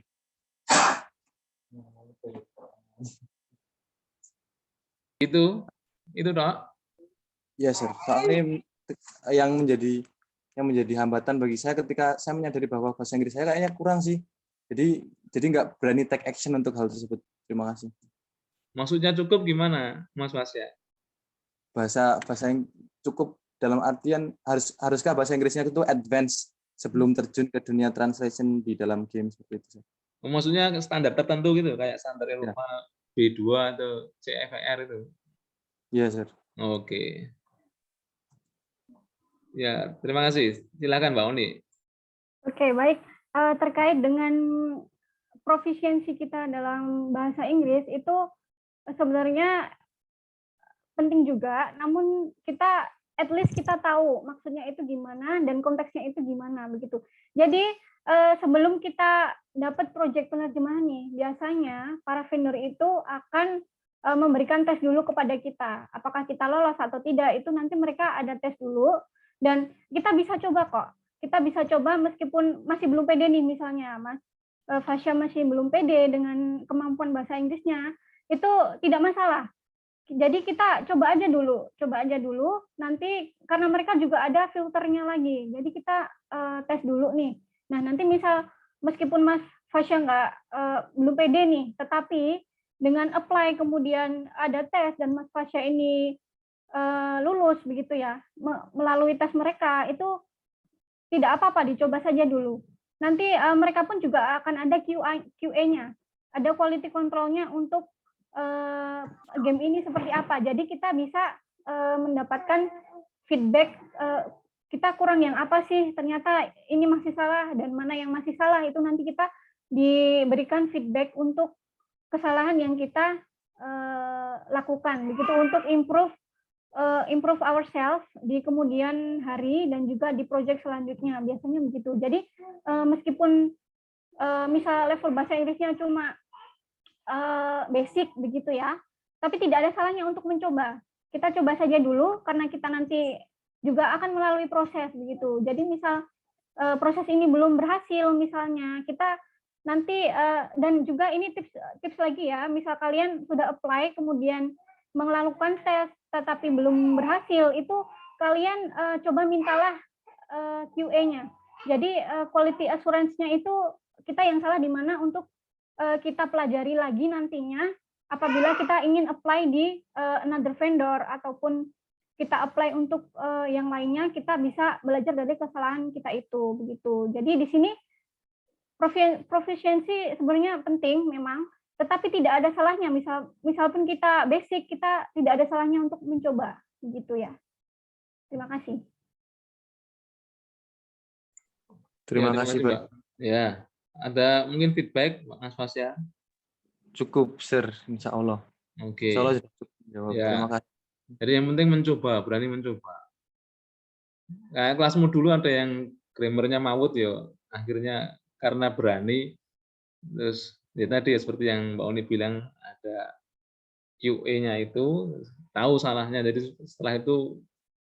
Itu Dok. Ya, Sir. Soalnya yang menjadi hambatan bagi saya ketika saya menyadari bahwa bahasa Inggris saya kayaknya kurang sih. Jadi nggak berani take action untuk hal tersebut. Terima kasih. Maksudnya cukup gimana, Mas Fasya? Bahasa yang cukup dalam artian haruskah bahasa Inggrisnya itu advance sebelum terjun ke dunia translation di dalam game seperti itu. Maksudnya standar tertentu gitu, kayak standar Eropa B2 atau CFR itu? Iya, Sir. Oke. Ya, terima kasih. Silakan Mbak Oni. Oke, baik. Terkait dengan profisiensi kita dalam bahasa Inggris itu sebenarnya penting juga, namun kita at least kita tahu maksudnya itu gimana dan konteksnya itu gimana begitu. Jadi sebelum kita dapat proyek penerjemahan nih, biasanya para vendor itu akan memberikan tes dulu kepada kita. Apakah kita lolos atau tidak, itu nanti mereka ada tes dulu dan kita bisa coba kok. Kita bisa coba meskipun masih belum pede nih, misalnya Mas Fasya masih belum pede dengan kemampuan bahasa Inggrisnya, itu tidak masalah. Jadi kita coba aja dulu, nanti karena mereka juga ada filternya lagi. Jadi kita tes dulu nih. Nah, nanti misal meskipun Mas Fasya belum pede nih, tetapi dengan apply kemudian ada tes dan Mas Fasya ini lulus begitu ya, melalui tes mereka, itu tidak apa-apa, dicoba saja dulu. Nanti mereka pun juga akan ada QA-nya, ada quality control-nya untuk game ini seperti apa. Jadi kita bisa mendapatkan feedback kita kurang yang apa sih, ternyata ini masih salah dan mana yang masih salah, itu nanti kita diberikan feedback untuk kesalahan yang kita lakukan begitu, untuk improve ourselves di kemudian hari dan juga di project selanjutnya, biasanya begitu. Jadi meskipun misal level bahasa Inggrisnya cuma basic begitu ya, tapi tidak ada salahnya untuk mencoba. Kita coba saja dulu karena kita nanti juga akan melalui proses begitu. Jadi misal proses ini belum berhasil misalnya, kita nanti dan juga ini tips lagi ya, misal kalian sudah apply kemudian melakukan tes tetapi belum berhasil, itu kalian coba mintalah QA-nya. Jadi quality assurance-nya itu kita yang salah di mana, untuk kita pelajari lagi nantinya apabila kita ingin apply di another vendor ataupun kita apply untuk yang lainnya, kita bisa belajar dari kesalahan kita itu begitu. Jadi di sini profisiensi sebenarnya penting memang, tetapi tidak ada salahnya misal pun kita basic, kita tidak ada salahnya untuk mencoba begitu ya. Terima kasih. Terima kasih, Pak. Ya, ada mungkin feedback Mas Fasya? Cukup, Sir, insya Allah. Oke. Insya Allah cukup jawab. Ya. Terima kasih. Jadi yang penting mencoba, berani mencoba. Nah, kelasmu dulu ada yang grammarnya mawut ya, akhirnya karena berani Terus ya tadi seperti yang Mbak Oni bilang, ada QA-nya itu tahu salahnya, jadi setelah itu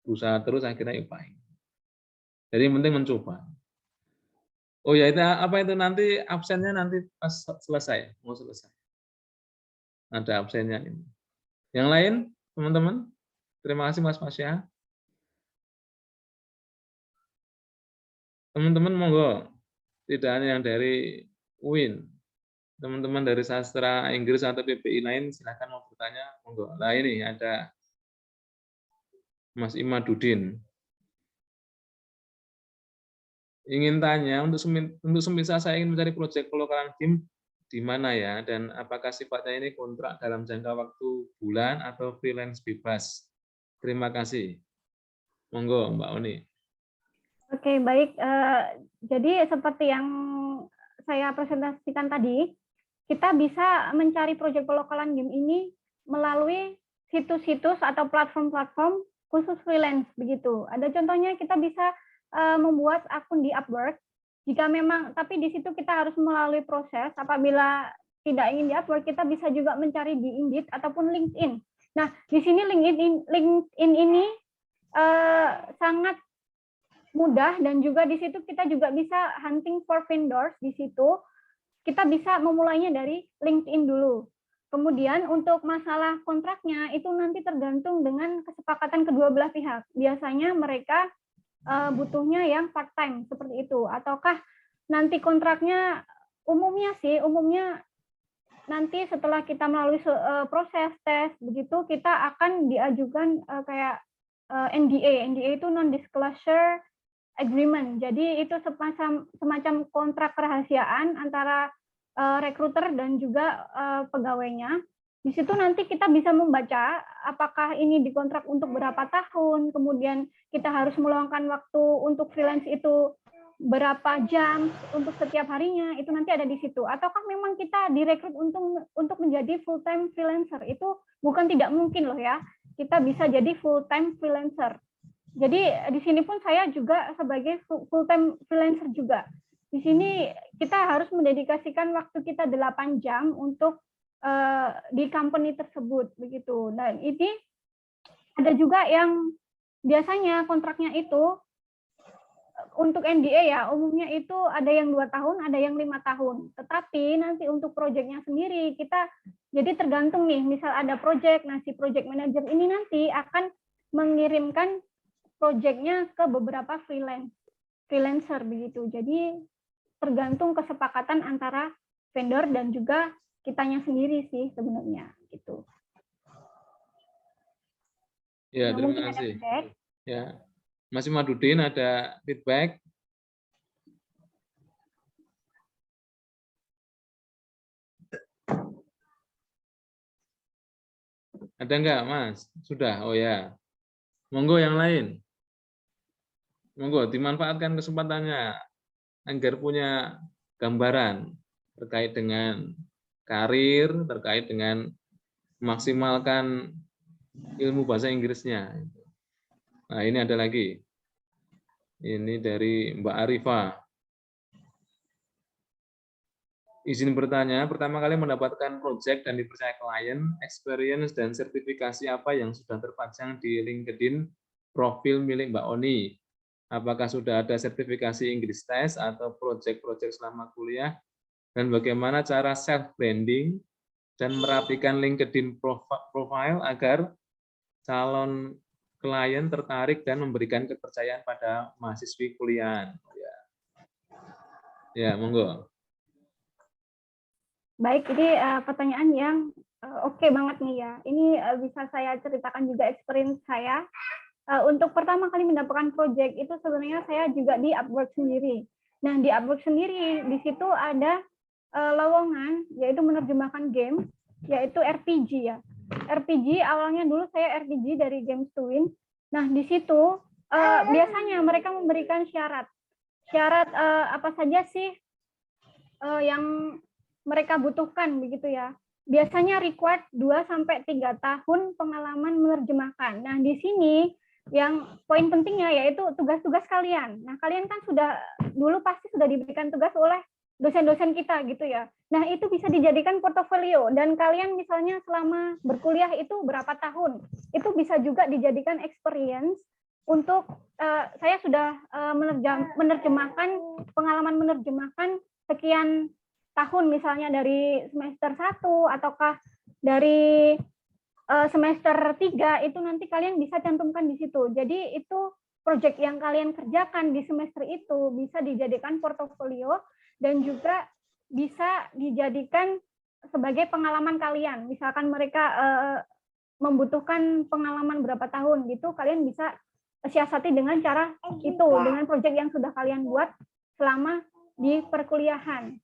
berusaha terus akhirnya fine. Jadi yang penting mencoba. Oh ya, itu apa itu nanti absennya nanti pas selesai, mau selesai. Ada absennya ini. Yang lain, teman-teman? Terima kasih Mas Pasya. Teman-teman monggo, tidak hanya yang dari UIN, teman-teman dari sastra Inggris atau PPI lain silakan mau bertanya, monggo. Nah ini ada Mas Imadudin. Ingin tanya, untuk semisal saya ingin mencari proyek pelokalan game di mana ya, dan apakah sifatnya ini kontrak dalam jangka waktu bulan atau freelance bebas? Terima kasih. Monggo Mbak Oni. Oke, baik. Jadi seperti yang saya presentasikan tadi, kita bisa mencari proyek pelokalan game ini melalui situs-situs atau platform-platform khusus freelance begitu. Ada contohnya kita bisa membuat akun di Upwork. Jika memang, tapi di situ kita harus melalui proses. Apabila tidak ingin di Upwork, kita bisa juga mencari di Indeed ataupun LinkedIn. Nah, di sini LinkedIn ini sangat mudah, dan juga di situ kita juga bisa hunting for vendors. Di situ kita bisa memulainya dari LinkedIn dulu. Kemudian untuk masalah kontraknya itu nanti tergantung dengan kesepakatan kedua belah pihak. Biasanya mereka butuhnya yang part time seperti itu, ataukah nanti kontraknya umumnya nanti setelah kita melalui proses tes begitu, kita akan diajukan kayak NDA itu non disclosure agreement. Jadi itu semacam kontrak kerahasiaan antara rekruter dan juga pegawainya. Di situ nanti kita bisa membaca apakah ini dikontrak untuk berapa tahun, kemudian kita harus meluangkan waktu untuk freelance itu berapa jam untuk setiap harinya, itu nanti ada di situ. Ataukah memang kita direkrut untuk menjadi full time freelancer, itu bukan tidak mungkin loh ya. Kita bisa jadi full time freelancer. Jadi di sini pun saya juga sebagai full time freelancer juga. Di sini kita harus mendedikasikan waktu kita 8 jam untuk di company tersebut begitu. Dan ini ada juga yang biasanya kontraknya itu untuk NDA ya, umumnya itu ada yang 2 tahun, ada yang 5 tahun. Tetapi nanti untuk proyeknya sendiri kita jadi tergantung nih, misal ada proyek, nah si project manager ini nanti akan mengirimkan proyeknya ke beberapa freelancer begitu. Jadi tergantung kesepakatan antara vendor dan juga kitanya sendiri sih sebenarnya gitu. Ya, Nah, terima kasih. Ya, Mas Imadudin ada feedback? Ada enggak, Mas? Sudah. Oh ya. Monggo yang lain. Monggo dimanfaatkan kesempatannya agar punya gambaran terkait dengan karir, terkait dengan memaksimalkan ilmu bahasa Inggrisnya. Nah, ini ada lagi. Ini dari Mbak Arifah. Izin bertanya, pertama kali mendapatkan proyek dan dipercaya klien, experience dan sertifikasi apa yang sudah terpajang di LinkedIn profil milik Mbak Oni? Apakah sudah ada sertifikasi Inggris Test atau proyek-proyek selama kuliah? Dan bagaimana cara self-branding dan merapikan LinkedIn profile agar calon klien tertarik dan memberikan kepercayaan pada mahasiswi kuliah? Ya, monggo. Baik, ini pertanyaan yang oke banget nih ya. Ini bisa saya ceritakan juga experience saya. Untuk pertama kali mendapatkan project itu sebenarnya saya juga di Upwork sendiri. Nah, di Upwork sendiri di situ ada lowongan yaitu menerjemahkan game, yaitu RPG ya. RPG awalnya dulu saya RPG dari Games to Win. Nah, di situ biasanya mereka memberikan syarat. Syarat apa saja sih yang mereka butuhkan begitu ya. Biasanya required 2-3 tahun pengalaman menerjemahkan. Nah, di sini yang poin pentingnya yaitu tugas-tugas kalian. Nah, kalian kan sudah dulu pasti sudah diberikan tugas oleh dosen-dosen kita gitu ya. Nah, itu bisa dijadikan portofolio dan kalian misalnya selama berkuliah itu berapa tahun, itu bisa juga dijadikan experience untuk saya sudah menerjemahkan pengalaman menerjemahkan sekian tahun misalnya dari semester 1 ataukah dari semester 3 itu nanti kalian bisa cantumkan di situ. Jadi itu proyek yang kalian kerjakan di semester itu bisa dijadikan portofolio dan juga bisa dijadikan sebagai pengalaman kalian. Misalkan mereka membutuhkan pengalaman berapa tahun gitu, kalian bisa siasati dengan cara itu, dengan proyek yang sudah kalian buat selama di perkuliahan.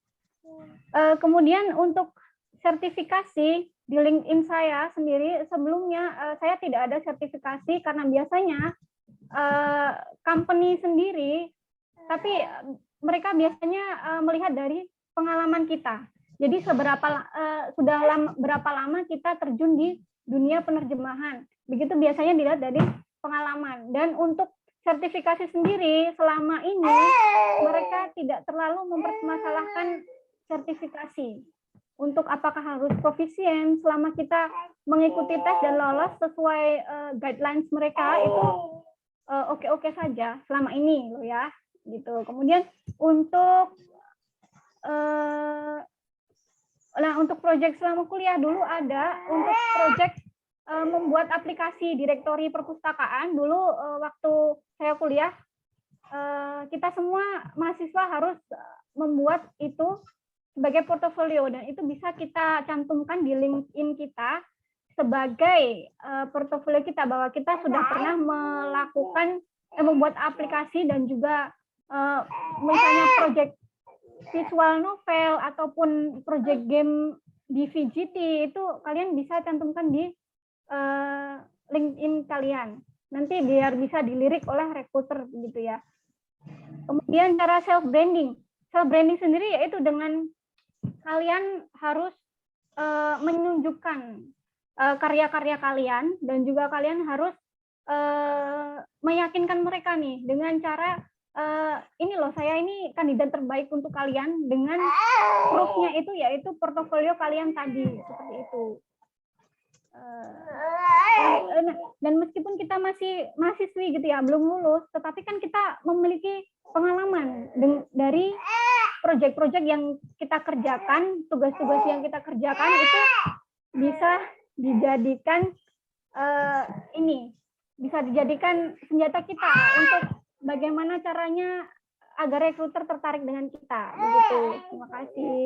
Kemudian untuk sertifikasi di LinkedIn saya sendiri, sebelumnya saya tidak ada sertifikasi karena biasanya company sendiri, tapi mereka biasanya melihat dari pengalaman kita. Jadi berapa lama kita terjun di dunia penerjemahan. Begitu biasanya dilihat dari pengalaman. Dan untuk sertifikasi sendiri selama ini mereka tidak terlalu mempermasalahkan sertifikasi. Untuk apakah harus profisien, selama kita mengikuti tes dan lolos sesuai guidelines mereka itu oke-oke saja selama ini loh ya. Gitu. Kemudian untuk proyek selama kuliah dulu ada untuk proyek membuat aplikasi direktori perpustakaan. Dulu waktu saya kuliah kita semua mahasiswa harus membuat itu sebagai portofolio dan itu bisa kita cantumkan di LinkedIn kita sebagai portofolio kita bahwa kita sudah pernah melakukan membuat aplikasi dan juga misalnya proyek visual novel ataupun proyek game di VGT itu kalian bisa cantumkan di LinkedIn kalian. Nanti biar bisa dilirik oleh recruiter gitu ya. Kemudian cara self branding. Self branding sendiri yaitu dengan kalian harus menunjukkan karya-karya kalian dan juga kalian harus meyakinkan mereka nih dengan cara ini loh saya ini kandidat terbaik untuk kalian dengan proof-nya itu yaitu portofolio kalian tadi seperti itu. Dan meskipun kita masih mahasiswi gitu ya belum lulus, tetapi kan kita memiliki pengalaman dari proyek-proyek yang kita kerjakan, tugas-tugas yang kita kerjakan itu bisa dijadikan bisa dijadikan senjata kita untuk bagaimana caranya agar rekruter tertarik dengan kita. Begitu. Terima kasih.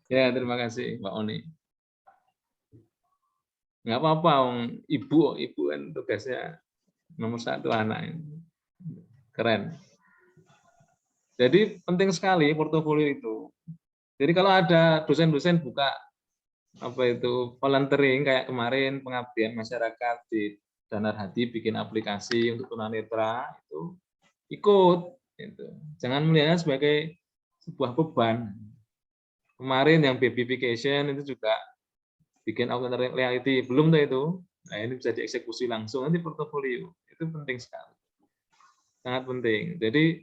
Ya, terima kasih Mbak Oni. Nggak apa-apa, ibu kan tugasnya nomor 1 anak. Keren. Jadi penting sekali portofolio itu. Jadi kalau ada dosen-dosen buka volunteering kayak kemarin pengabdian masyarakat di Danar Hati bikin aplikasi untuk tunanetra itu ikut itu. Jangan melihatnya sebagai sebuah beban. Kemarin yang babyfication itu juga bikin augmented reality belum tuh itu. Nah, ini bisa dieksekusi langsung nanti portofolio. Itu penting sekali. Sangat penting. Jadi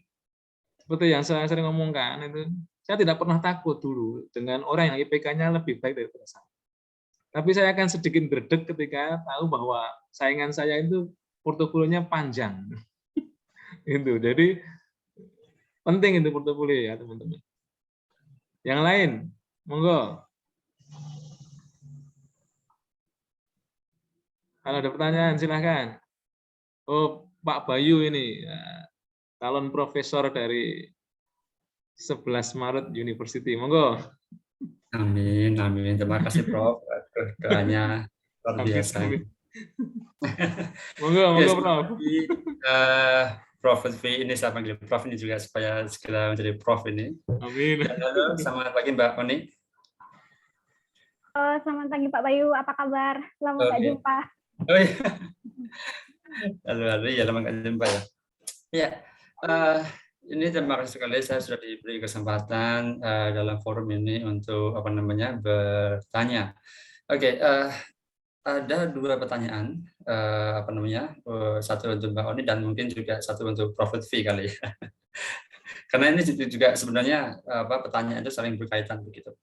seperti yang saya sering ngomongkan itu, saya tidak pernah takut dulu dengan orang yang IPK-nya lebih baik daripada saya. Tapi saya akan sedikit berdek ketika tahu bahwa saingan saya itu portofolionya panjang. Itu. Jadi penting itu portofolio ya, teman-teman. Yang lain, monggo. Kalau ada pertanyaan silahkan. Oh, Pak Bayu ini calon profesor dari 11 Maret University. Monggo. Amin, amin. Terima kasih Prof. Doanya luar biasa. Monggo, Prof. Prof Lutfi ini saya panggil Prof ini juga supaya segera menjadi Prof ini. Amin. Halo, selamat pagi Mbak Oni. Selamat pagi Pak Bayu, apa kabar? Lama nggak jumpa. Oh iya. Halo, ya lama nggak jumpa ya. Ya, ini terima kasih sekali saya sudah diberi kesempatan dalam forum ini untuk bertanya. Oke, ada 2 pertanyaan satu untuk Mbak Oni dan mungkin juga satu untuk Prof Lutfi kali ya. Karena ini juga sebenarnya pertanyaan itu saling berkaitan begitu.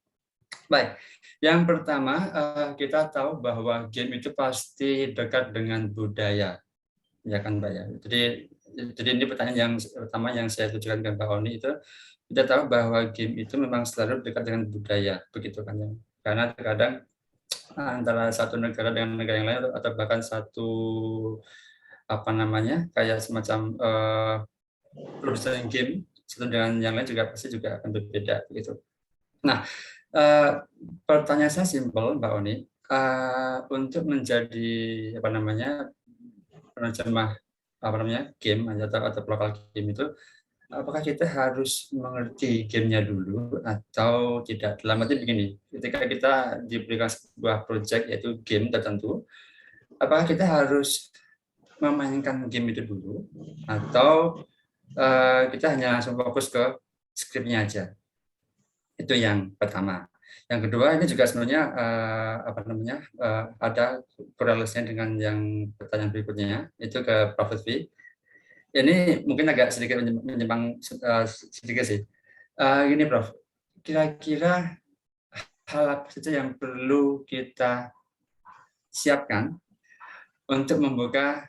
Baik, yang pertama kita tahu bahwa game itu pasti dekat dengan budaya, ya kan Mbak ya. Jadi ini pertanyaan yang pertama yang saya tujukan ke Mbak Oni itu, kita tahu bahwa game itu memang selalu dekat dengan budaya, begitu kan ya. Karena terkadang antara satu negara dengan negara yang lain atau bahkan satu kayak semacam produsen game satu dengan yang lain juga pasti juga akan berbeda begitu. Nah, pertanyaan saya simpel Mbak Oni, untuk menjadi penerjemah game atau lokal game itu, apakah kita harus mengerti gamenya dulu atau tidak? Dalam arti begini, ketika kita diberikan sebuah project yaitu game tertentu, apakah kita harus memainkan game itu dulu atau kita hanya langsung fokus ke skripnya aja? Itu yang pertama. Yang kedua, ini juga sebenarnya ada korelasinya dengan yang pertanyaan berikutnya, itu ke Prof. Lutfi. Ini mungkin agak sedikit menyimpang sedikit sih. Gini Prof, kira-kira hal apa saja yang perlu kita siapkan untuk membuka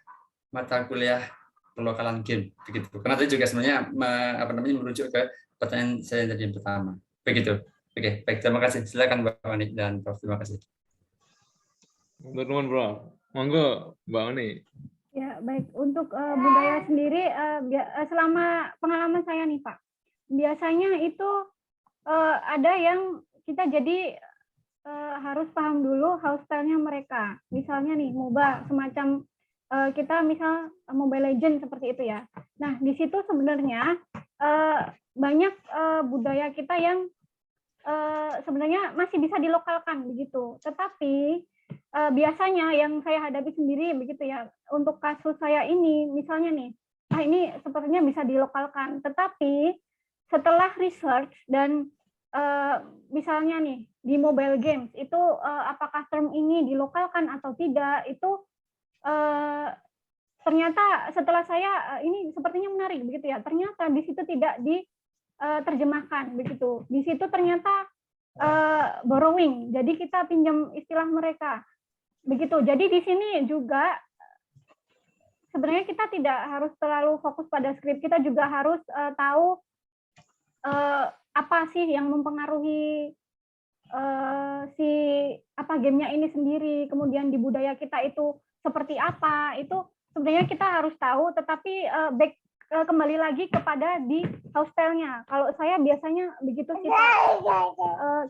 mata kuliah pelokalan game, begitu? Karena itu juga sebenarnya merujuk ke pertanyaan saya yang tadi yang pertama, begitu. Oke, baik, terima kasih. Silakan Mbak Oni dan Prof. Terima kasih. Nuwun, Bro. Monggo, Mbak Oni. Ya, baik. Untuk budaya sendiri, selama pengalaman saya nih, Pak, biasanya itu ada yang kita jadi harus paham dulu house style-nya mereka. Misalnya nih, MOBA, semacam kita misal Mobile Legends seperti itu ya. Nah, di situ sebenarnya banyak budaya kita yang sebenarnya masih bisa dilokalkan begitu. Tetapi biasanya yang saya hadapi sendiri begitu ya, untuk kasus saya ini misalnya nih, ini sepertinya bisa dilokalkan. Tetapi setelah research dan misalnya nih di mobile games itu apakah term ini dilokalkan atau tidak, itu ternyata setelah saya ini sepertinya menarik begitu ya. Ternyata di situ tidak diterjemahkan begitu. Di situ ternyata borrowing. Jadi kita pinjam istilah mereka. Begitu. Jadi di sini juga sebenarnya kita tidak harus terlalu fokus pada skrip. Kita juga harus tahu apa sih yang mempengaruhi gamenya ini sendiri. Kemudian di budaya kita itu seperti apa. Itu sebenarnya kita harus tahu, tetapi kembali lagi kepada di house style-nya. Kalau saya biasanya begitu sih,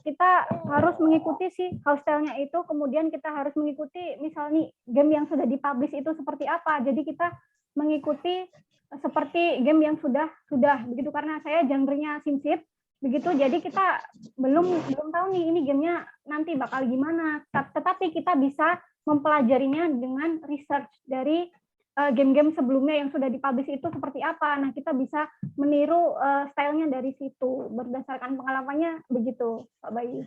kita harus mengikuti si house style-nya itu, kemudian kita harus mengikuti misalnya game yang sudah dipublish itu seperti apa. Jadi kita mengikuti seperti game yang sudah begitu, karena saya genre-nya SimSit begitu. Jadi kita belum tahu nih ini gamenya nanti bakal gimana. Tetapi kita bisa mempelajarinya dengan research dari game-game sebelumnya yang sudah dipublish itu seperti apa. Nah, kita bisa meniru stylenya dari situ. Berdasarkan pengalamannya begitu, Pak Bayu.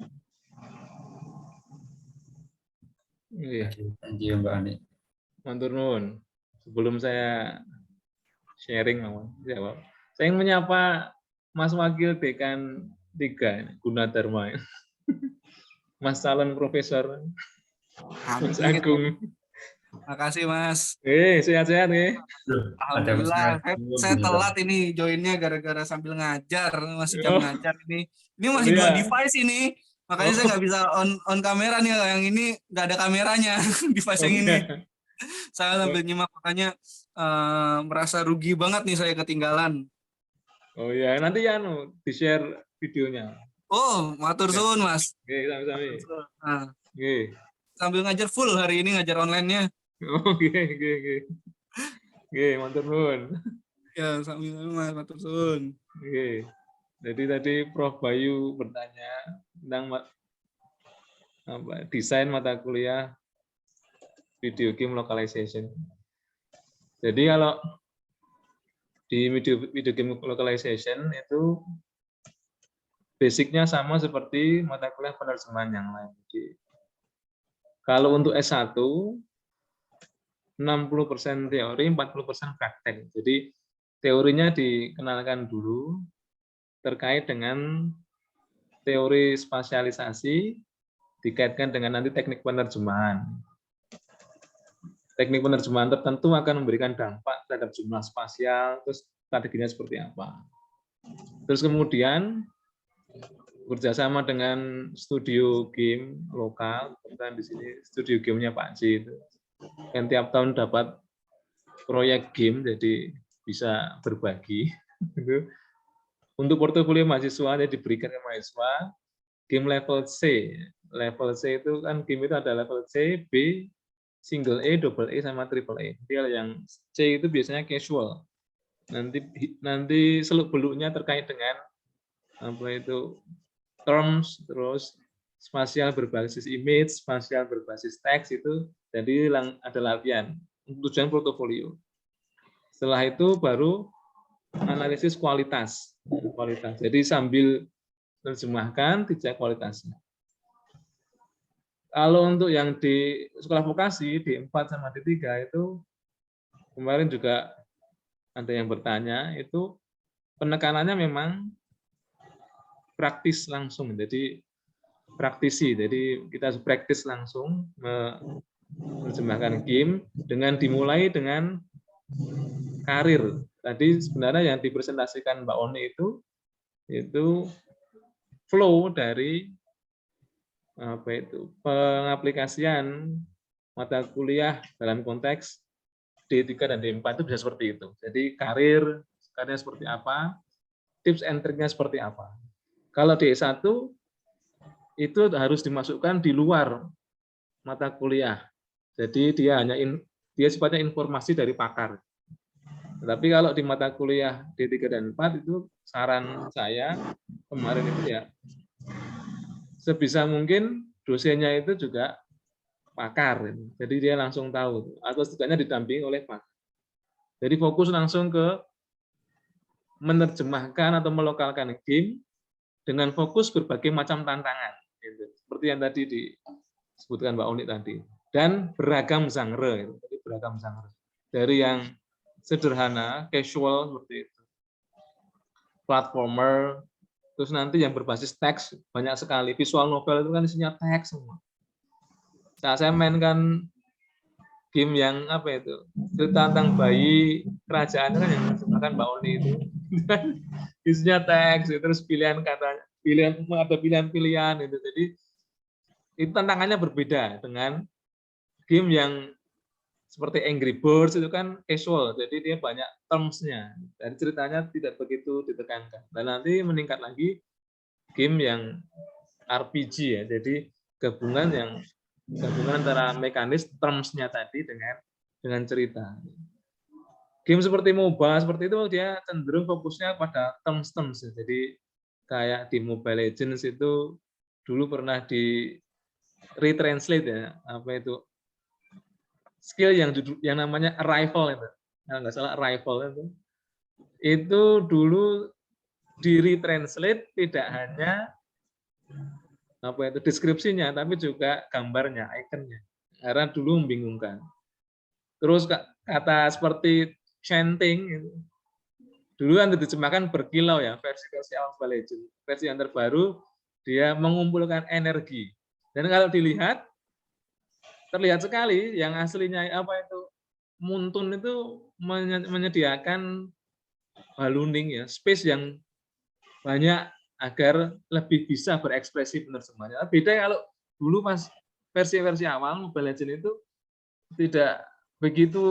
Iya. Thank you, Mbak Ani. Matur nuwun. Sebelum saya sharing, saya ingin menyapa Mas Wakil Dekan 3, Gunadarma. Mas calon profesor. Mas Agung. Makasih Mas. Sehat-sehat nih. Alhamdulillah. Saya telat ini joinnya gara-gara sambil ngajar, masih jam ngajar ini. Ini masih dua device ini, makanya saya nggak bisa on kamera nih. Yang ini nggak ada kameranya device yang ini. Saya sambil nyimak, makanya merasa rugi banget nih saya ketinggalan. Oh ya, nanti ya di share videonya. Oh, matur suwun Mas. Oke, sami-sami. Oke. Sambil ngajar full hari ini, ngajar online-nya. Oke. Oke, matur nuwun. Ya, sambil Mas, matur suwun. Oke. Jadi tadi Prof Bayu bertanya tentang desain mata kuliah video game localization. Jadi kalau di video game localization itu basicnya sama seperti mata kuliah penerjemahan yang lain. Jadi, kalau untuk S1 60% teori, 40% praktek. Jadi teorinya dikenalkan dulu terkait dengan teori spasialisasi dikaitkan dengan nanti teknik penerjemahan. Teknik penerjemahan tertentu akan memberikan dampak terhadap jumlah spasial, terus strateginya seperti apa. Terus kemudian kerjasama dengan studio game lokal, kebetulan di sini studio gamenya Pak Ji itu, yang tiap tahun dapat proyek game, jadi bisa berbagi. Untuk portofolio mahasiswa yang diberikan ke mahasiswa, game level C. Level C itu kan game itu ada level C, B, single A, double A, sama triple A. Jadi yang C itu biasanya casual. Nanti seluk-beluknya terkait dengan apa itu terms, terus spasial berbasis image, spasial berbasis teks itu, jadi ada latihan untuk tujuan portofolio. Setelah itu baru analisis kualitas. Jadi sambil menerjemahkan dicek kualitasnya. Kalau untuk yang di sekolah vokasi di 4 sama di 3 itu kemarin juga ada yang bertanya, itu penekanannya memang praktis langsung. Jadi praktisi. Jadi kita harus praktis langsung menerjemahkan game dengan dimulai dengan karir. Tadi sebenarnya yang dipresentasikan Mbak Oni itu flow dari apa itu pengaplikasian mata kuliah dalam konteks D3 dan D4 itu bisa seperti itu. Jadi karirnya seperti apa, tips and triknya seperti apa. Kalau D1 itu harus dimasukkan di luar mata kuliah. Jadi dia sifatnya informasi dari pakar. Tapi kalau di mata kuliah D3 dan 4 itu saran saya kemarin itu ya sebisa mungkin dosennya itu juga pakar. Jadi dia langsung tahu atau setidaknya didampingi oleh pakar. Jadi fokus langsung ke menerjemahkan atau melokalkan game dengan fokus berbagai macam tantangan. Seperti yang tadi disebutkan Mbak Uni tadi. Dan beragam genre. Beragam genre. Dari yang sederhana, casual seperti itu, platformer, terus nanti yang berbasis teks banyak sekali. Visual novel itu kan isinya teks semua. Saya mainkan game yang apa itu, cerita tentang bayi kerajaan kan yang disebutkan Mbak Oni itu, isinya teks, terus pilihan kata, ada pilihan-pilihan itu. Jadi itu tantangannya berbeda dengan game yang seperti Angry Birds itu kan casual, jadi dia banyak terms-nya. Dan ceritanya tidak begitu ditekankan. Dan nanti meningkat lagi game yang RPG ya, jadi gabungan antara mekanis terms-nya tadi dengan cerita. Game seperti MOBA seperti itu dia cenderung fokusnya pada terms-terms. Jadi kayak di Mobile Legends itu dulu pernah di retranslate ya, apa itu skill yang namanya arrival itu, nggak salah arrival itu dulu di retranslate tidak hanya apa itu deskripsinya, tapi juga gambarnya, ikonnya, karena dulu membingungkan. Terus kata seperti chanting itu, dulu kan diterjemahkan berkilau ya, versi Mobile Legends. Versi yang terbaru dia mengumpulkan energi. Dan kalau dilihat terlihat sekali yang aslinya apa itu Muntun itu menyediakan ballooning ya, space yang banyak agar lebih bisa berekspresi penerjemahnya. Beda kalau dulu pas versi-versi awal Mobile Legends itu tidak begitu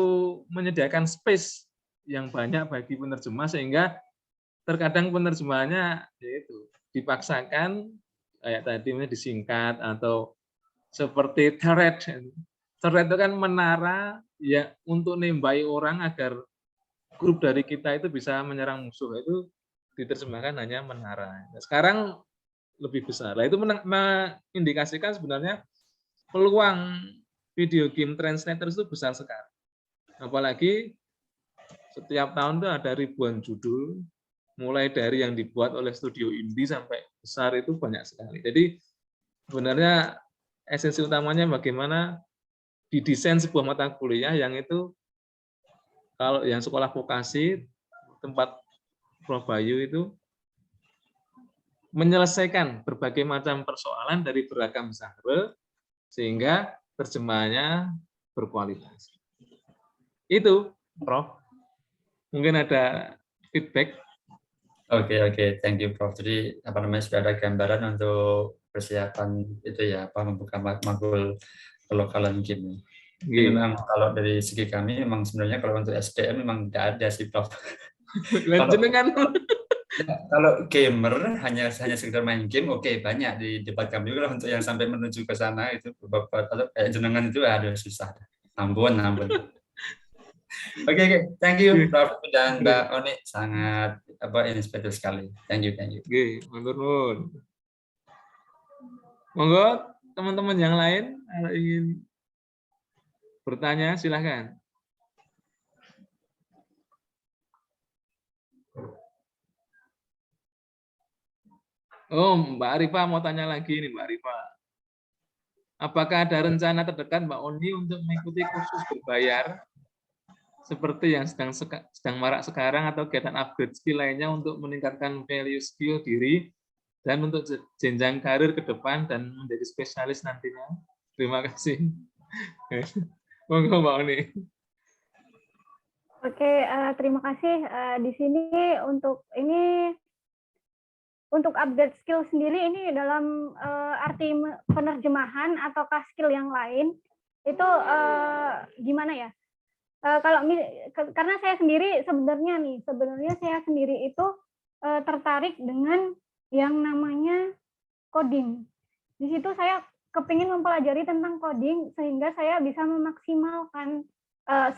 menyediakan space yang banyak bagi penerjemah, sehingga terkadang penerjemahannya yaitu dipaksakan kayak tadi disingkat atau seperti turret. Turret itu kan menara ya untuk nembai orang agar grup dari kita itu bisa menyerang musuh. Itu diterjemahkan hanya menara. Nah, sekarang lebih besar. Nah, itu mengindikasikan sebenarnya peluang video game translator itu besar sekali. Apalagi setiap tahun itu ada ribuan judul, mulai dari yang dibuat oleh studio indie sampai besar itu banyak sekali. Jadi sebenarnya esensi utamanya bagaimana didesain sebuah mata kuliah yang itu kalau yang sekolah vokasi tempat Prof Bayu itu menyelesaikan berbagai macam persoalan dari beragam genre sehingga terjemahannya berkualitas. Itu, Prof. Mungkin ada feedback. Oke, thank you Prof. Jadi sudah ada gambaran untuk persiapan itu ya, membuka makul kelokalan game. Jadi memang kalau dari segi kami memang sebenarnya kalau untuk SDM memang tidak ada sih Prof. Kalau gamer hanya sekedar main game, oke, banyak di debat kami juga untuk yang sampai menuju ke sana itu beberapa atau kayak jenengan itu ada susah. Ampun. Oke, thank you Prof dan Mbak Oni, sangat inspiratif sekali. Thank you. Oke, monggo teman-teman yang lain kalau ingin bertanya silakan. Oh, Mbak Arifah mau tanya lagi nih, Mbak Arifah. Apakah ada rencana terdekat Mbak Oni untuk mengikuti kursus berbayar seperti yang sedang marak sekarang atau kegiatan upgrade skill lainnya untuk meningkatkan value skill diri dan untuk jenjang karir ke depan dan menjadi spesialis nantinya? Terima kasih. Monggo Mbak Oni. Oke, terima kasih. Di sini untuk update skill sendiri ini dalam arti penerjemahan ataukah skill yang lain itu gimana ya? Karena saya sendiri sebenarnya saya sendiri itu tertarik dengan yang namanya coding. Di situ saya kepingin mempelajari tentang coding sehingga saya bisa memaksimalkan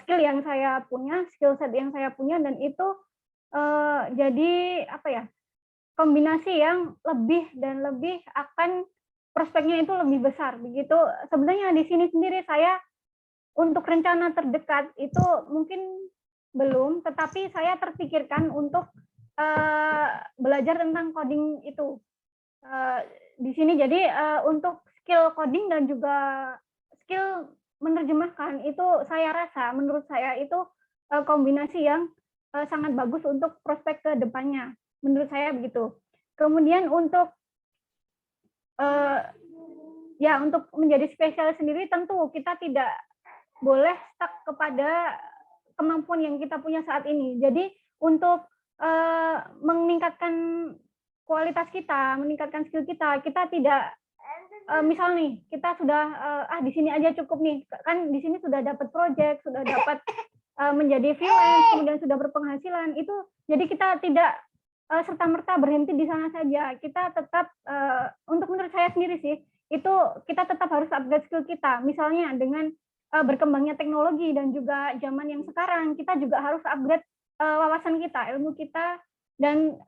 skill yang saya punya, skill set yang saya punya, dan itu jadi kombinasi yang lebih akan prospeknya itu lebih besar begitu. Sebenarnya di sini sendiri saya untuk rencana terdekat itu mungkin belum, tetapi saya terpikirkan untuk belajar tentang coding itu di sini. Jadi untuk skill coding dan juga skill menerjemahkan itu menurut saya itu kombinasi yang sangat bagus untuk prospek ke depannya. Menurut saya begitu. Kemudian untuk untuk menjadi spesialis sendiri tentu kita tidak boleh stuck kepada kemampuan yang kita punya saat ini. Jadi untuk meningkatkan kualitas kita, meningkatkan skill kita tidak misal nih kita sudah di sini aja cukup nih, kan di sini sudah dapat project, sudah dapat menjadi freelance, kemudian sudah berpenghasilan, itu jadi kita tidak serta-merta berhenti di sana saja. Kita tetap, untuk menurut saya sendiri sih, itu kita tetap harus upgrade skill kita. Misalnya dengan berkembangnya teknologi dan juga zaman yang sekarang, kita juga harus upgrade wawasan kita, ilmu kita, dan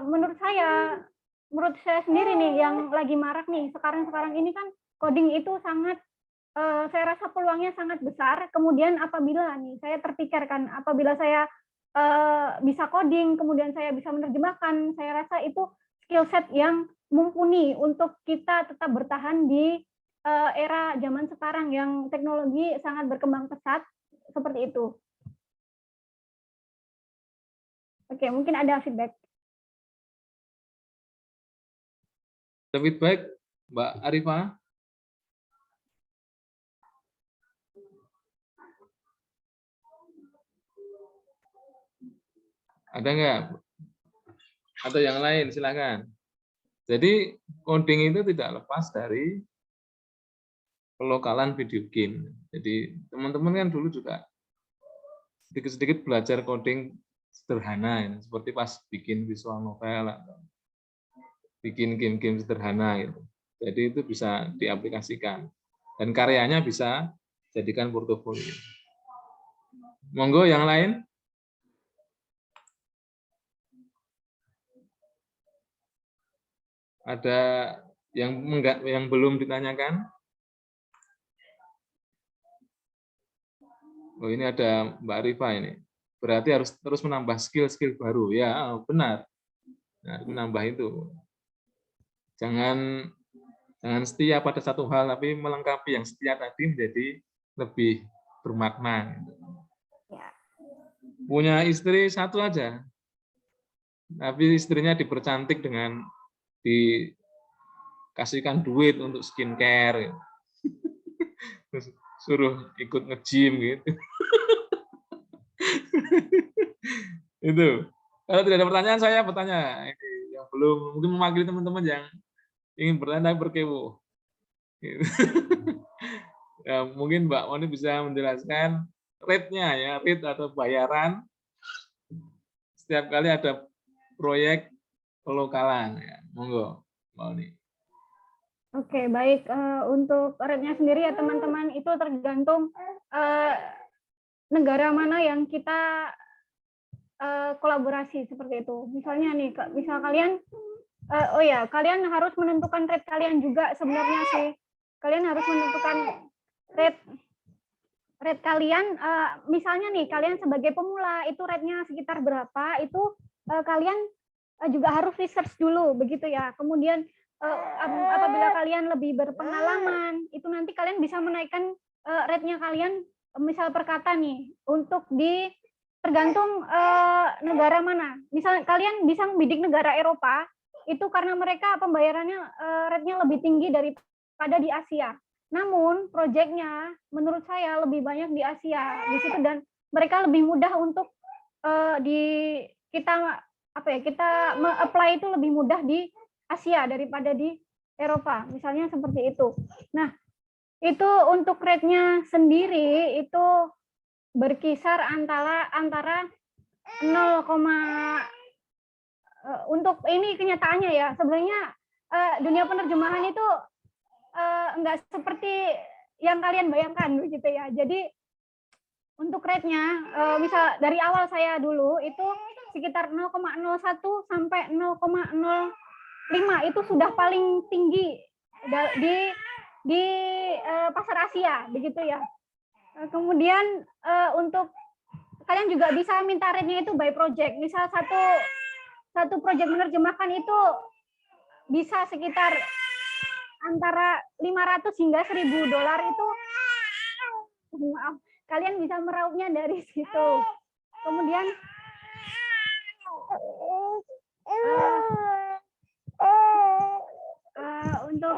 menurut saya sendiri nih yang lagi marak nih sekarang ini kan coding itu sangat saya rasa peluangnya sangat besar. Kemudian apabila nih saya terpikirkan apabila saya bisa coding, kemudian saya bisa menerjemahkan, saya rasa itu skill set yang mumpuni untuk kita tetap bertahan di era zaman sekarang yang teknologi sangat berkembang pesat seperti itu. Oke, mungkin ada feedback. Feedback, Mbak Arifah. Ada nggak? Atau yang lain, silakan. Jadi coding itu tidak lepas dari pelokalan video game. Jadi teman-teman kan dulu juga sedikit-sedikit belajar coding sederhana, ya, seperti pas bikin visual novel atau bikin game-game sederhana gitu. Jadi itu bisa diaplikasikan dan karyanya bisa jadikan portofolio. Monggo yang lain. Ada yang belum ditanyakan? Oh, ini ada Mbak Arifah ini. Berarti harus terus menambah skill-skill baru. Ya, benar. Nah, menambah itu. Jangan setia pada satu hal, tapi melengkapi yang setia tadi menjadi lebih bermakna. Punya istri satu aja, Tapi istrinya dipercantik dengan dikasihkan duit untuk skincare, terus suruh ikut nge-gym gitu. Itu. Kalau tidak ada pertanyaan, saya bertanya. Ini yang belum, mungkin mewakili teman-teman yang ingin bertanya berkewo. Gitu. Ya, mungkin Mbak Moni bisa menjelaskan rate-nya ya, rate atau bayaran setiap kali ada proyek pelokalan ya. Monggo, Mbak Moni. Oke, baik. Untuk rate-nya sendiri ya teman-teman, itu tergantung negara mana yang kita kolaborasi seperti itu. Misalnya nih, misal kalian, kalian harus menentukan rate kalian juga sebenarnya sih. Kalian harus menentukan rate kalian. Misalnya nih, kalian sebagai pemula itu rate-nya sekitar berapa? Itu kalian juga harus research dulu, begitu ya. Kemudian apabila kalian lebih berpengalaman, itu nanti kalian bisa menaikkan rate-nya kalian, misal per kata nih, untuk tergantung negara mana. Misal kalian bisa membidik negara Eropa, itu karena mereka pembayarannya rate-nya lebih tinggi daripada di Asia. Namun proyeknya menurut saya lebih banyak di Asia di situ, dan mereka lebih mudah untuk kita apply itu lebih mudah di Asia daripada di Eropa, misalnya seperti itu. Nah, itu untuk rate-nya sendiri itu berkisar antara 0, untuk ini kenyataannya ya, sebenarnya dunia penerjemahan itu enggak seperti yang kalian bayangkan begitu ya. Jadi untuk rate-nya, misal dari awal saya dulu itu sekitar 0,01 sampai 0,05 itu sudah paling tinggi di pasar Asia begitu ya. Kemudian untuk kalian juga bisa minta rate-nya itu by project. Misal satu project menerjemahkan itu bisa sekitar antara 500 hingga $1.000 itu. Maaf, kalian bisa meraupnya dari situ. Kemudian untuk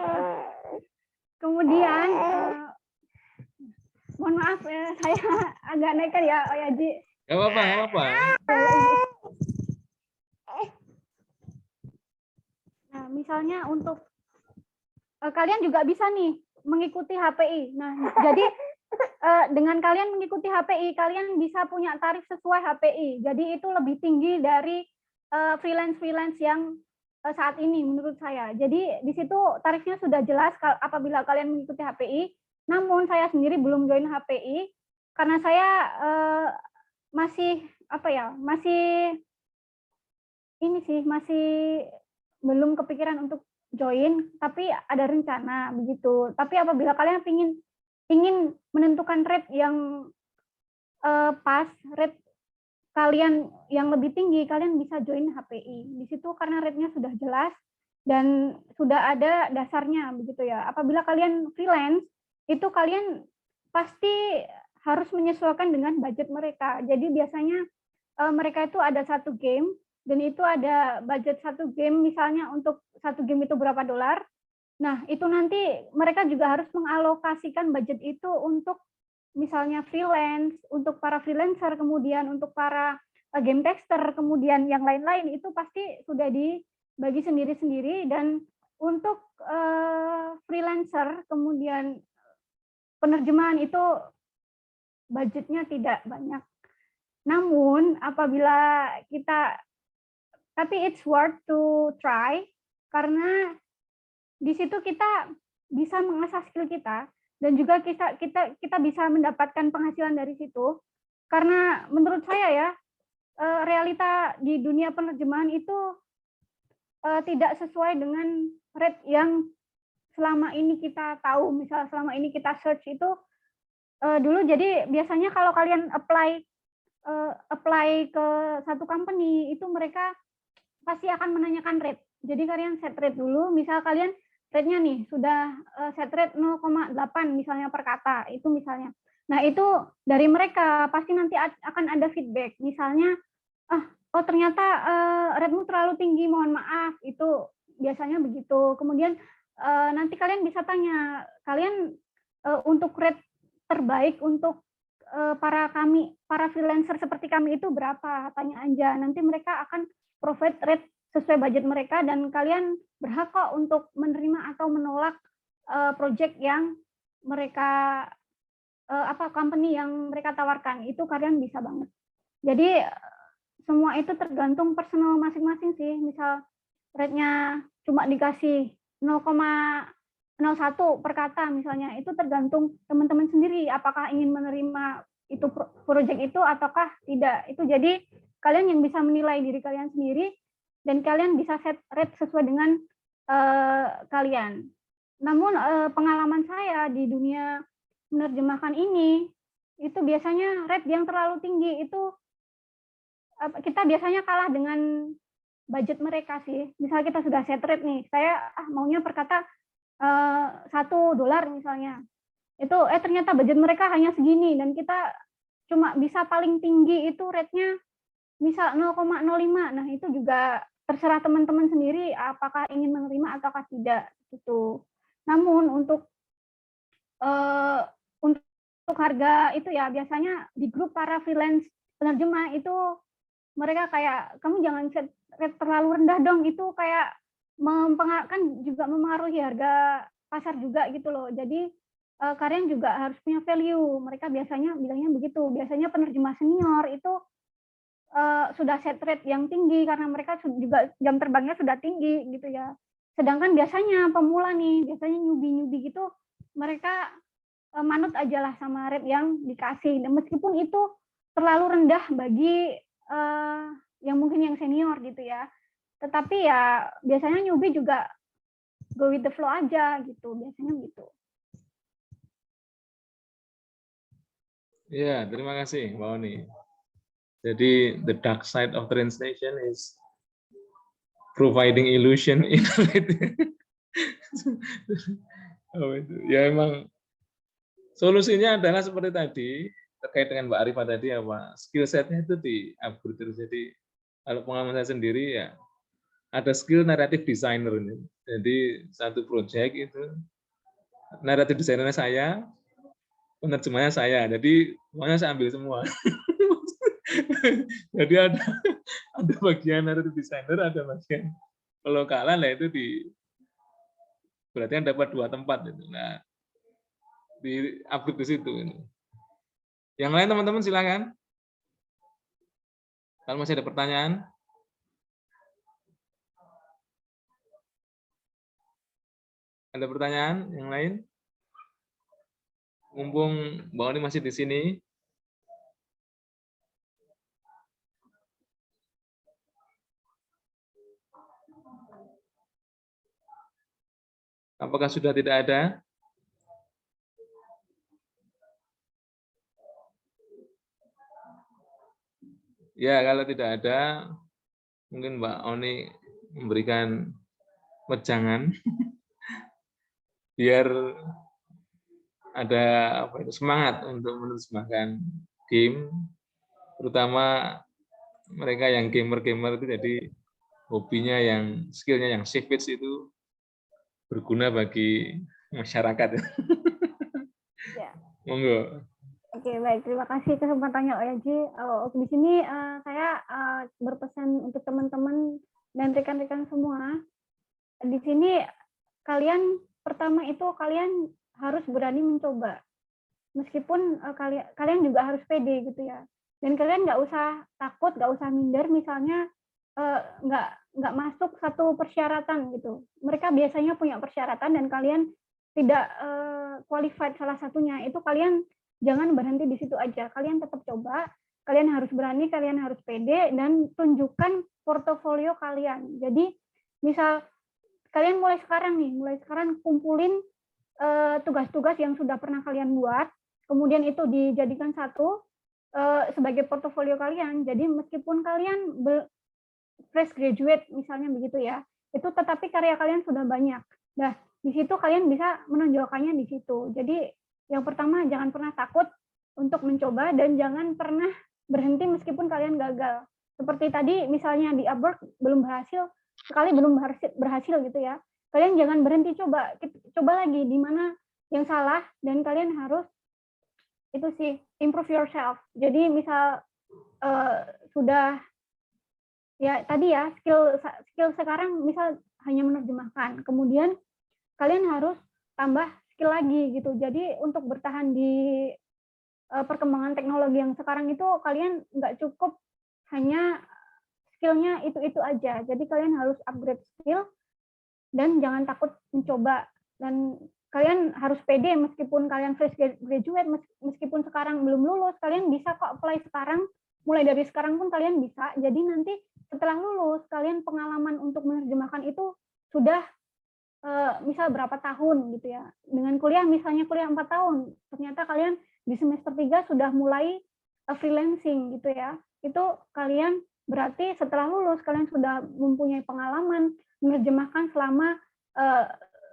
kemudian mohon maaf saya agak nekat ya, Yaji. Nggak apa-apa. Nah, misalnya untuk kalian juga bisa nih mengikuti HPI. Nah, jadi dengan kalian mengikuti HPI, kalian bisa punya tarif sesuai HPI. Jadi itu lebih tinggi dari freelance yang saat ini menurut saya. Jadi di situ tarifnya sudah jelas apabila kalian mengikuti HPI. Namun saya sendiri belum join HPI karena saya masih belum kepikiran untuk join, tapi ada rencana begitu. Tapi apabila kalian ingin menentukan rate yang pas, rate kalian yang lebih tinggi, kalian bisa join HPI. Di situ karena rate-nya sudah jelas dan sudah ada dasarnya begitu ya. Apabila kalian freelance, itu kalian pasti harus menyesuaikan dengan budget mereka. Jadi biasanya mereka itu ada satu game, dan itu ada budget satu game, misalnya untuk satu game itu berapa dolar. Nah, itu nanti mereka juga harus mengalokasikan budget itu untuk misalnya freelance, untuk para freelancer, kemudian untuk para game tester, kemudian yang lain-lain, itu pasti sudah dibagi sendiri-sendiri. Dan untuk freelancer, kemudian penerjemahan itu budgetnya tidak banyak. Namun apabila tapi it's worth to try, karena di situ kita bisa mengasah skill kita, dan juga kita bisa mendapatkan penghasilan dari situ. Karena menurut saya ya, realita di dunia penerjemahan itu tidak sesuai dengan rate yang selama ini kita tahu. Misal selama ini kita search itu dulu, jadi biasanya kalau kalian apply ke satu company, itu mereka pasti akan menanyakan rate. Jadi kalian set rate dulu, misal kalian rate-nya nih sudah set rate 0,8 misalnya per kata, itu misalnya. Nah, itu dari mereka pasti nanti akan ada feedback. Misalnya, oh ternyata rate-mu terlalu tinggi, mohon maaf, itu biasanya begitu. Kemudian nanti kalian bisa tanya, kalian untuk rate terbaik untuk para freelancer seperti kami itu berapa, tanya aja. Nanti mereka akan provide rate sesuai budget mereka dan kalian berhak kok untuk menerima atau menolak project yang mereka company yang mereka tawarkan. Itu kalian bisa banget. Jadi semua itu tergantung personal masing-masing sih. Misal rate-nya cuma dikasih 0,01 per kata misalnya, itu tergantung teman-teman sendiri apakah ingin menerima itu project itu ataukah tidak. Itu jadi kalian yang bisa menilai diri kalian sendiri dan kalian bisa set rate sesuai dengan kalian. Namun pengalaman saya di dunia menerjemahkan ini itu biasanya rate yang terlalu tinggi itu kita biasanya kalah dengan budget mereka sih. Misal kita sudah set rate nih, saya maunya per kata $1 misalnya. Itu ternyata budget mereka hanya segini dan kita cuma bisa paling tinggi itu rate-nya misal 0,05. Nah, itu juga terserah teman-teman sendiri apakah ingin menerima ataukah tidak gitu. Namun untuk harga itu ya biasanya di grup para freelance penerjemah itu mereka kayak kamu jangan set rate terlalu rendah dong, itu kayak kan juga mempengaruhi harga pasar juga gitu loh. Jadi kalian juga harus punya value. Mereka biasanya bilangnya begitu. Biasanya penerjemah senior itu sudah set rate yang tinggi karena mereka juga jam terbangnya sudah tinggi gitu ya. Sedangkan biasanya pemula nih, biasanya newbie gitu, mereka manut aja lah sama rate yang dikasih. Dan meskipun itu terlalu rendah bagi yang mungkin yang senior gitu ya. Tetapi ya biasanya newbie juga go with the flow aja gitu, biasanya gitu. Ya, terima kasih Mbak Oni. Jadi the dark side of translation is providing illusion in ya emang solusinya adalah seperti tadi terkait dengan Mbak Arifah tadi apa skill setnya itu di upgrade terus. Jadi kalau pengalaman saya sendiri ya ada skill naratif designer ini. Jadi satu project itu naratif desainernya saya, penerjemahnya saya. Jadi semuanya saya ambil semua. Jadi ada bagian naratif designer, ada bagian pelokalan, lah itu berarti kan dapat 2 tempat itu. Nah, di upgrade di situ. Yang lain teman-teman silakan. Kalau masih ada pertanyaan. Ada pertanyaan yang lain? Mumpung Mbak Oni masih di sini. Apakah sudah tidak ada? Ya, kalau tidak ada, mungkin Mbak Oni memberikan wejangan biar ada semangat untuk menerjemahkan game, terutama mereka yang gamer-gamer itu, jadi hobinya yang skillnya yang savage itu berguna bagi masyarakat. Ya. Monggo. Oke, baik. Terima kasih kesempatannya Oyaji. Di sini saya berpesan untuk teman-teman dan rekan-rekan semua. Di sini kalian pertama itu kalian harus berani mencoba. Meskipun kalian juga harus pede gitu ya. Dan kalian nggak usah takut, nggak usah minder. Misalnya nggak masuk satu persyaratan gitu. Mereka biasanya punya persyaratan dan kalian tidak qualified salah satunya. Itu kalian jangan berhenti di situ aja. Kalian tetap coba. Kalian harus berani, kalian harus pede dan tunjukkan portofolio kalian. Jadi misal kalian mulai sekarang kumpulin tugas-tugas yang sudah pernah kalian buat, kemudian itu dijadikan satu sebagai portofolio kalian. Jadi meskipun kalian fresh graduate misalnya begitu ya, itu tetapi karya kalian sudah banyak. Nah, di situ kalian bisa menonjolkannya di situ. Jadi yang pertama jangan pernah takut untuk mencoba dan jangan pernah berhenti meskipun kalian gagal. seperti tadi misalnya di Upwork belum berhasil, sekali belum berhasil gitu ya. Kalian jangan berhenti, coba lagi di mana yang salah, dan kalian harus itu sih improve yourself. Jadi misal sudah ya tadi ya skill sekarang misal hanya menerjemahkan, kemudian kalian harus tambah skill lagi gitu. Jadi untuk bertahan di perkembangan teknologi yang sekarang itu, kalian nggak cukup hanya skillnya itu aja. Jadi kalian harus upgrade skill dan jangan takut mencoba, dan kalian harus pede meskipun kalian fresh graduate, meskipun sekarang belum lulus, kalian bisa kok apply sekarang, mulai dari sekarang pun kalian bisa. Jadi nanti setelah lulus, kalian pengalaman untuk menerjemahkan itu sudah misal berapa tahun gitu ya. Dengan kuliah, misalnya kuliah 4 tahun, ternyata kalian di semester 3 sudah mulai freelancing gitu ya. Itu kalian berarti setelah lulus, kalian sudah mempunyai pengalaman menerjemahkan selama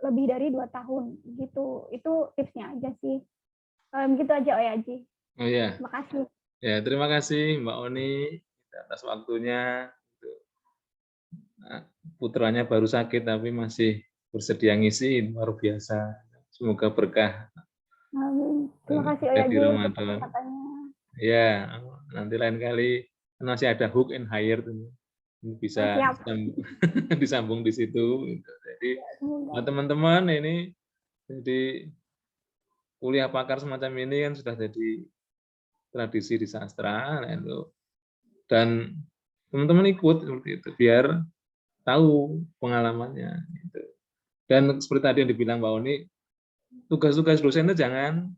lebih dari 2 tahun gitu. Itu tipsnya aja sih. Begitu aja Oyaji. Oh ya. Makasih. Ya, terima kasih Mbak Oni atas waktunya. Putranya baru sakit tapi masih bersedia ngisi, luar biasa. Semoga berkah. Amin. Terima kasih di Oyaji untuk Ramadan. kata-katanya. Ya, nanti lain kali masih ada hook and hire tuh. Bisa disambung di situ. Jadi teman-teman ini jadi kuliah pakar semacam ini kan sudah jadi tradisi di sastra, dan teman-teman ikut seperti itu biar tahu pengalamannya. Dan seperti tadi yang dibilang Mbak Oni, tugas-tugas dosen itu jangan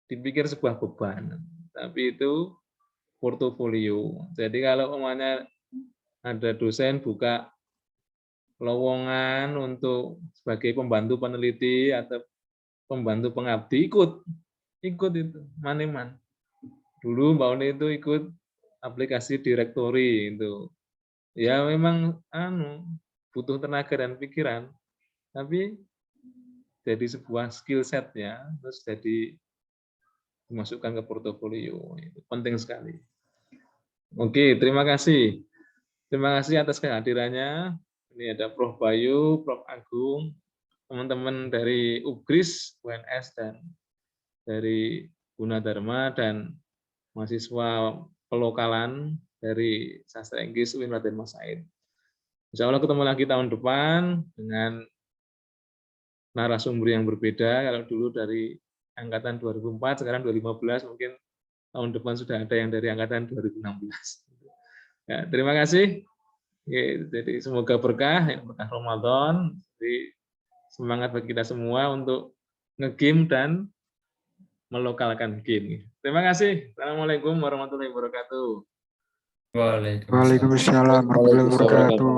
dipikir sebuah beban, tapi itu portofolio. Jadi kalau umpamanya ada dosen buka lowongan untuk sebagai pembantu peneliti atau pembantu pengabdi, ikut itu Maneman. Dulu Mbak Oni itu ikut aplikasi direktori itu. Ya memang butuh tenaga dan pikiran, tapi jadi sebuah skill set ya, terus jadi dimasukkan ke portofolio. Itu penting sekali. Oke, terima kasih. Terima kasih atas kehadirannya. Ini ada Prof. Bayu, Prof. Agung, teman-teman dari UGRIS, UNS, dan dari Gunadarma, dan mahasiswa pelokalan dari Sastra Inggris UIN Raden Mas Said. Insya Allah ketemu lagi tahun depan dengan narasumber yang berbeda. Kalau dulu dari angkatan 2004, sekarang 2015, mungkin tahun depan sudah ada yang dari angkatan 2016. Ya, terima kasih. Jadi semoga berkah Ramadan. Jadi semangat bagi kita semua untuk nge-game dan melokalkan game. Terima kasih. Assalamualaikum warahmatullahi wabarakatuh. Waalaikumsalam. Waalaikumsalam warahmatullahi wabarakatuh.